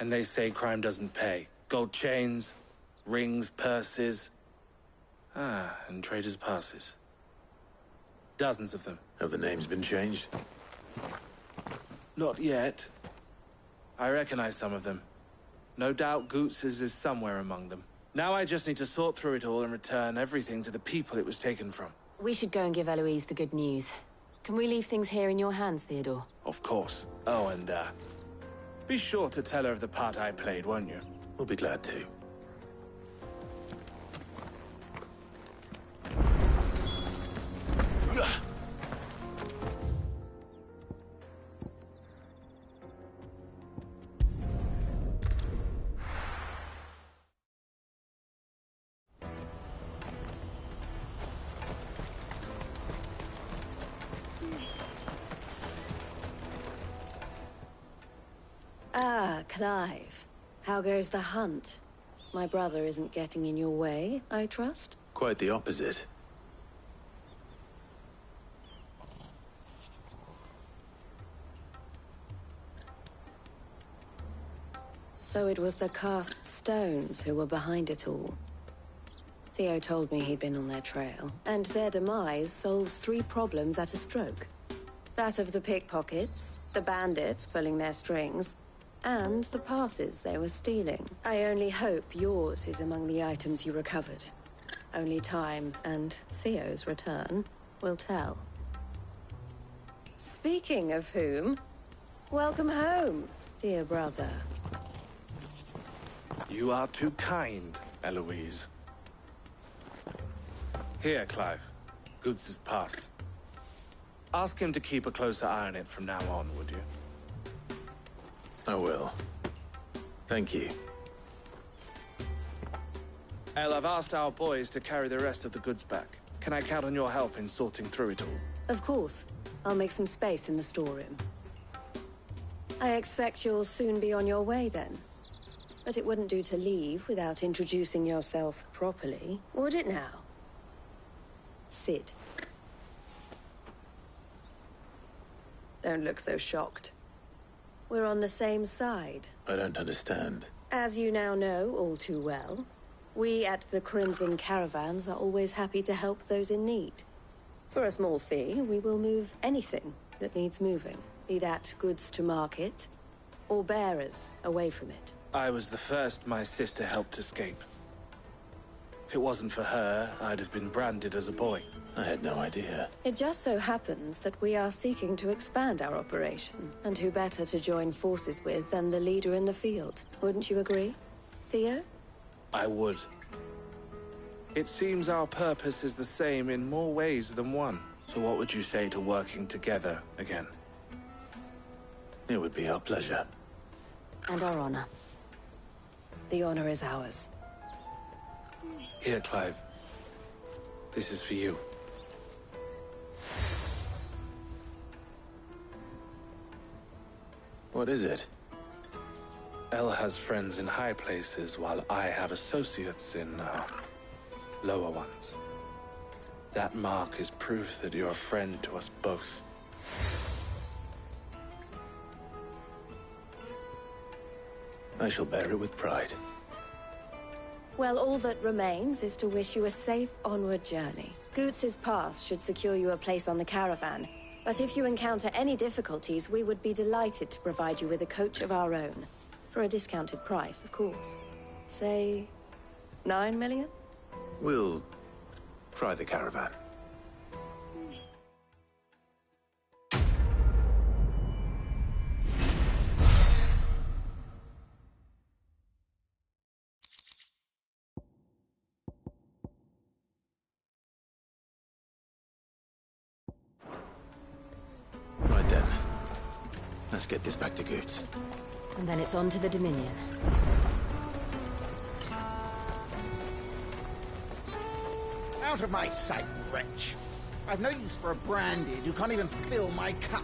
And they say crime doesn't pay. Gold chains, rings, purses. And traders' passes. Dozens of them. Have the names been changed? Not yet. I recognize some of them. No doubt Goots's is somewhere among them. Now I just need to sort through it all and return everything to the people it was taken from. We should go and give Eloise the good news. Can we leave things here in your hands, Theodore? Of course. Oh, and, be sure to tell her of the part I played, won't you? We'll be glad to. Clive. How goes the hunt? My brother isn't getting in your way, I trust? Quite the opposite. So it was the cast stones who were behind it all. Theo told me he'd been on their trail, and their demise solves 3 problems at a stroke. That of the pickpockets, the bandits pulling their strings, and the passes they were stealing. I only hope yours is among the items you recovered. Only time and Theo's return will tell. Speaking of whom, welcome home, dear brother. You are too kind, Eloise. Here, Clive. Goots's pass. Ask him to keep a closer eye on it from now on, would you? I will. Thank you. El, I've asked our boys to carry the rest of the goods back. Can I count on your help in sorting through it all? Of course. I'll make some space in the storeroom. I expect you'll soon be on your way then. But it wouldn't do to leave without introducing yourself properly, would it now? Sid. Don't look so shocked. We're on the same side. I don't understand. As you now know all too well, we at the Crimson Caravans are always happy to help those in need. For a small fee, we will move anything that needs moving, be that goods to market, or bearers away from it. I was the first my sister helped escape. If it wasn't for her, I'd have been branded as a boy. I had no idea. It just so happens that we are seeking to expand our operation, and who better to join forces with than the leader in the field? Wouldn't you agree, Theo? I would. It seems our purpose is the same in more ways than one. So what would you say to working together again? It would be our pleasure. And our honor. The honor is ours. Here, Clive. This is for you. What is it? El has friends in high places, while I have associates in, lower ones. That mark is proof that you're a friend to us both. I shall bear it with pride. Well, all that remains is to wish you a safe onward journey. Goots's pass should secure you a place on the caravan, but if you encounter any difficulties, we would be delighted to provide you with a coach of our own. For a discounted price, of course. Say, 9 million? We'll try the caravan. Right then. Let's get this back to Goots. And then it's on to the Dominion. Out of my sight, wretch. I've no use for a branded who can't even fill my cup.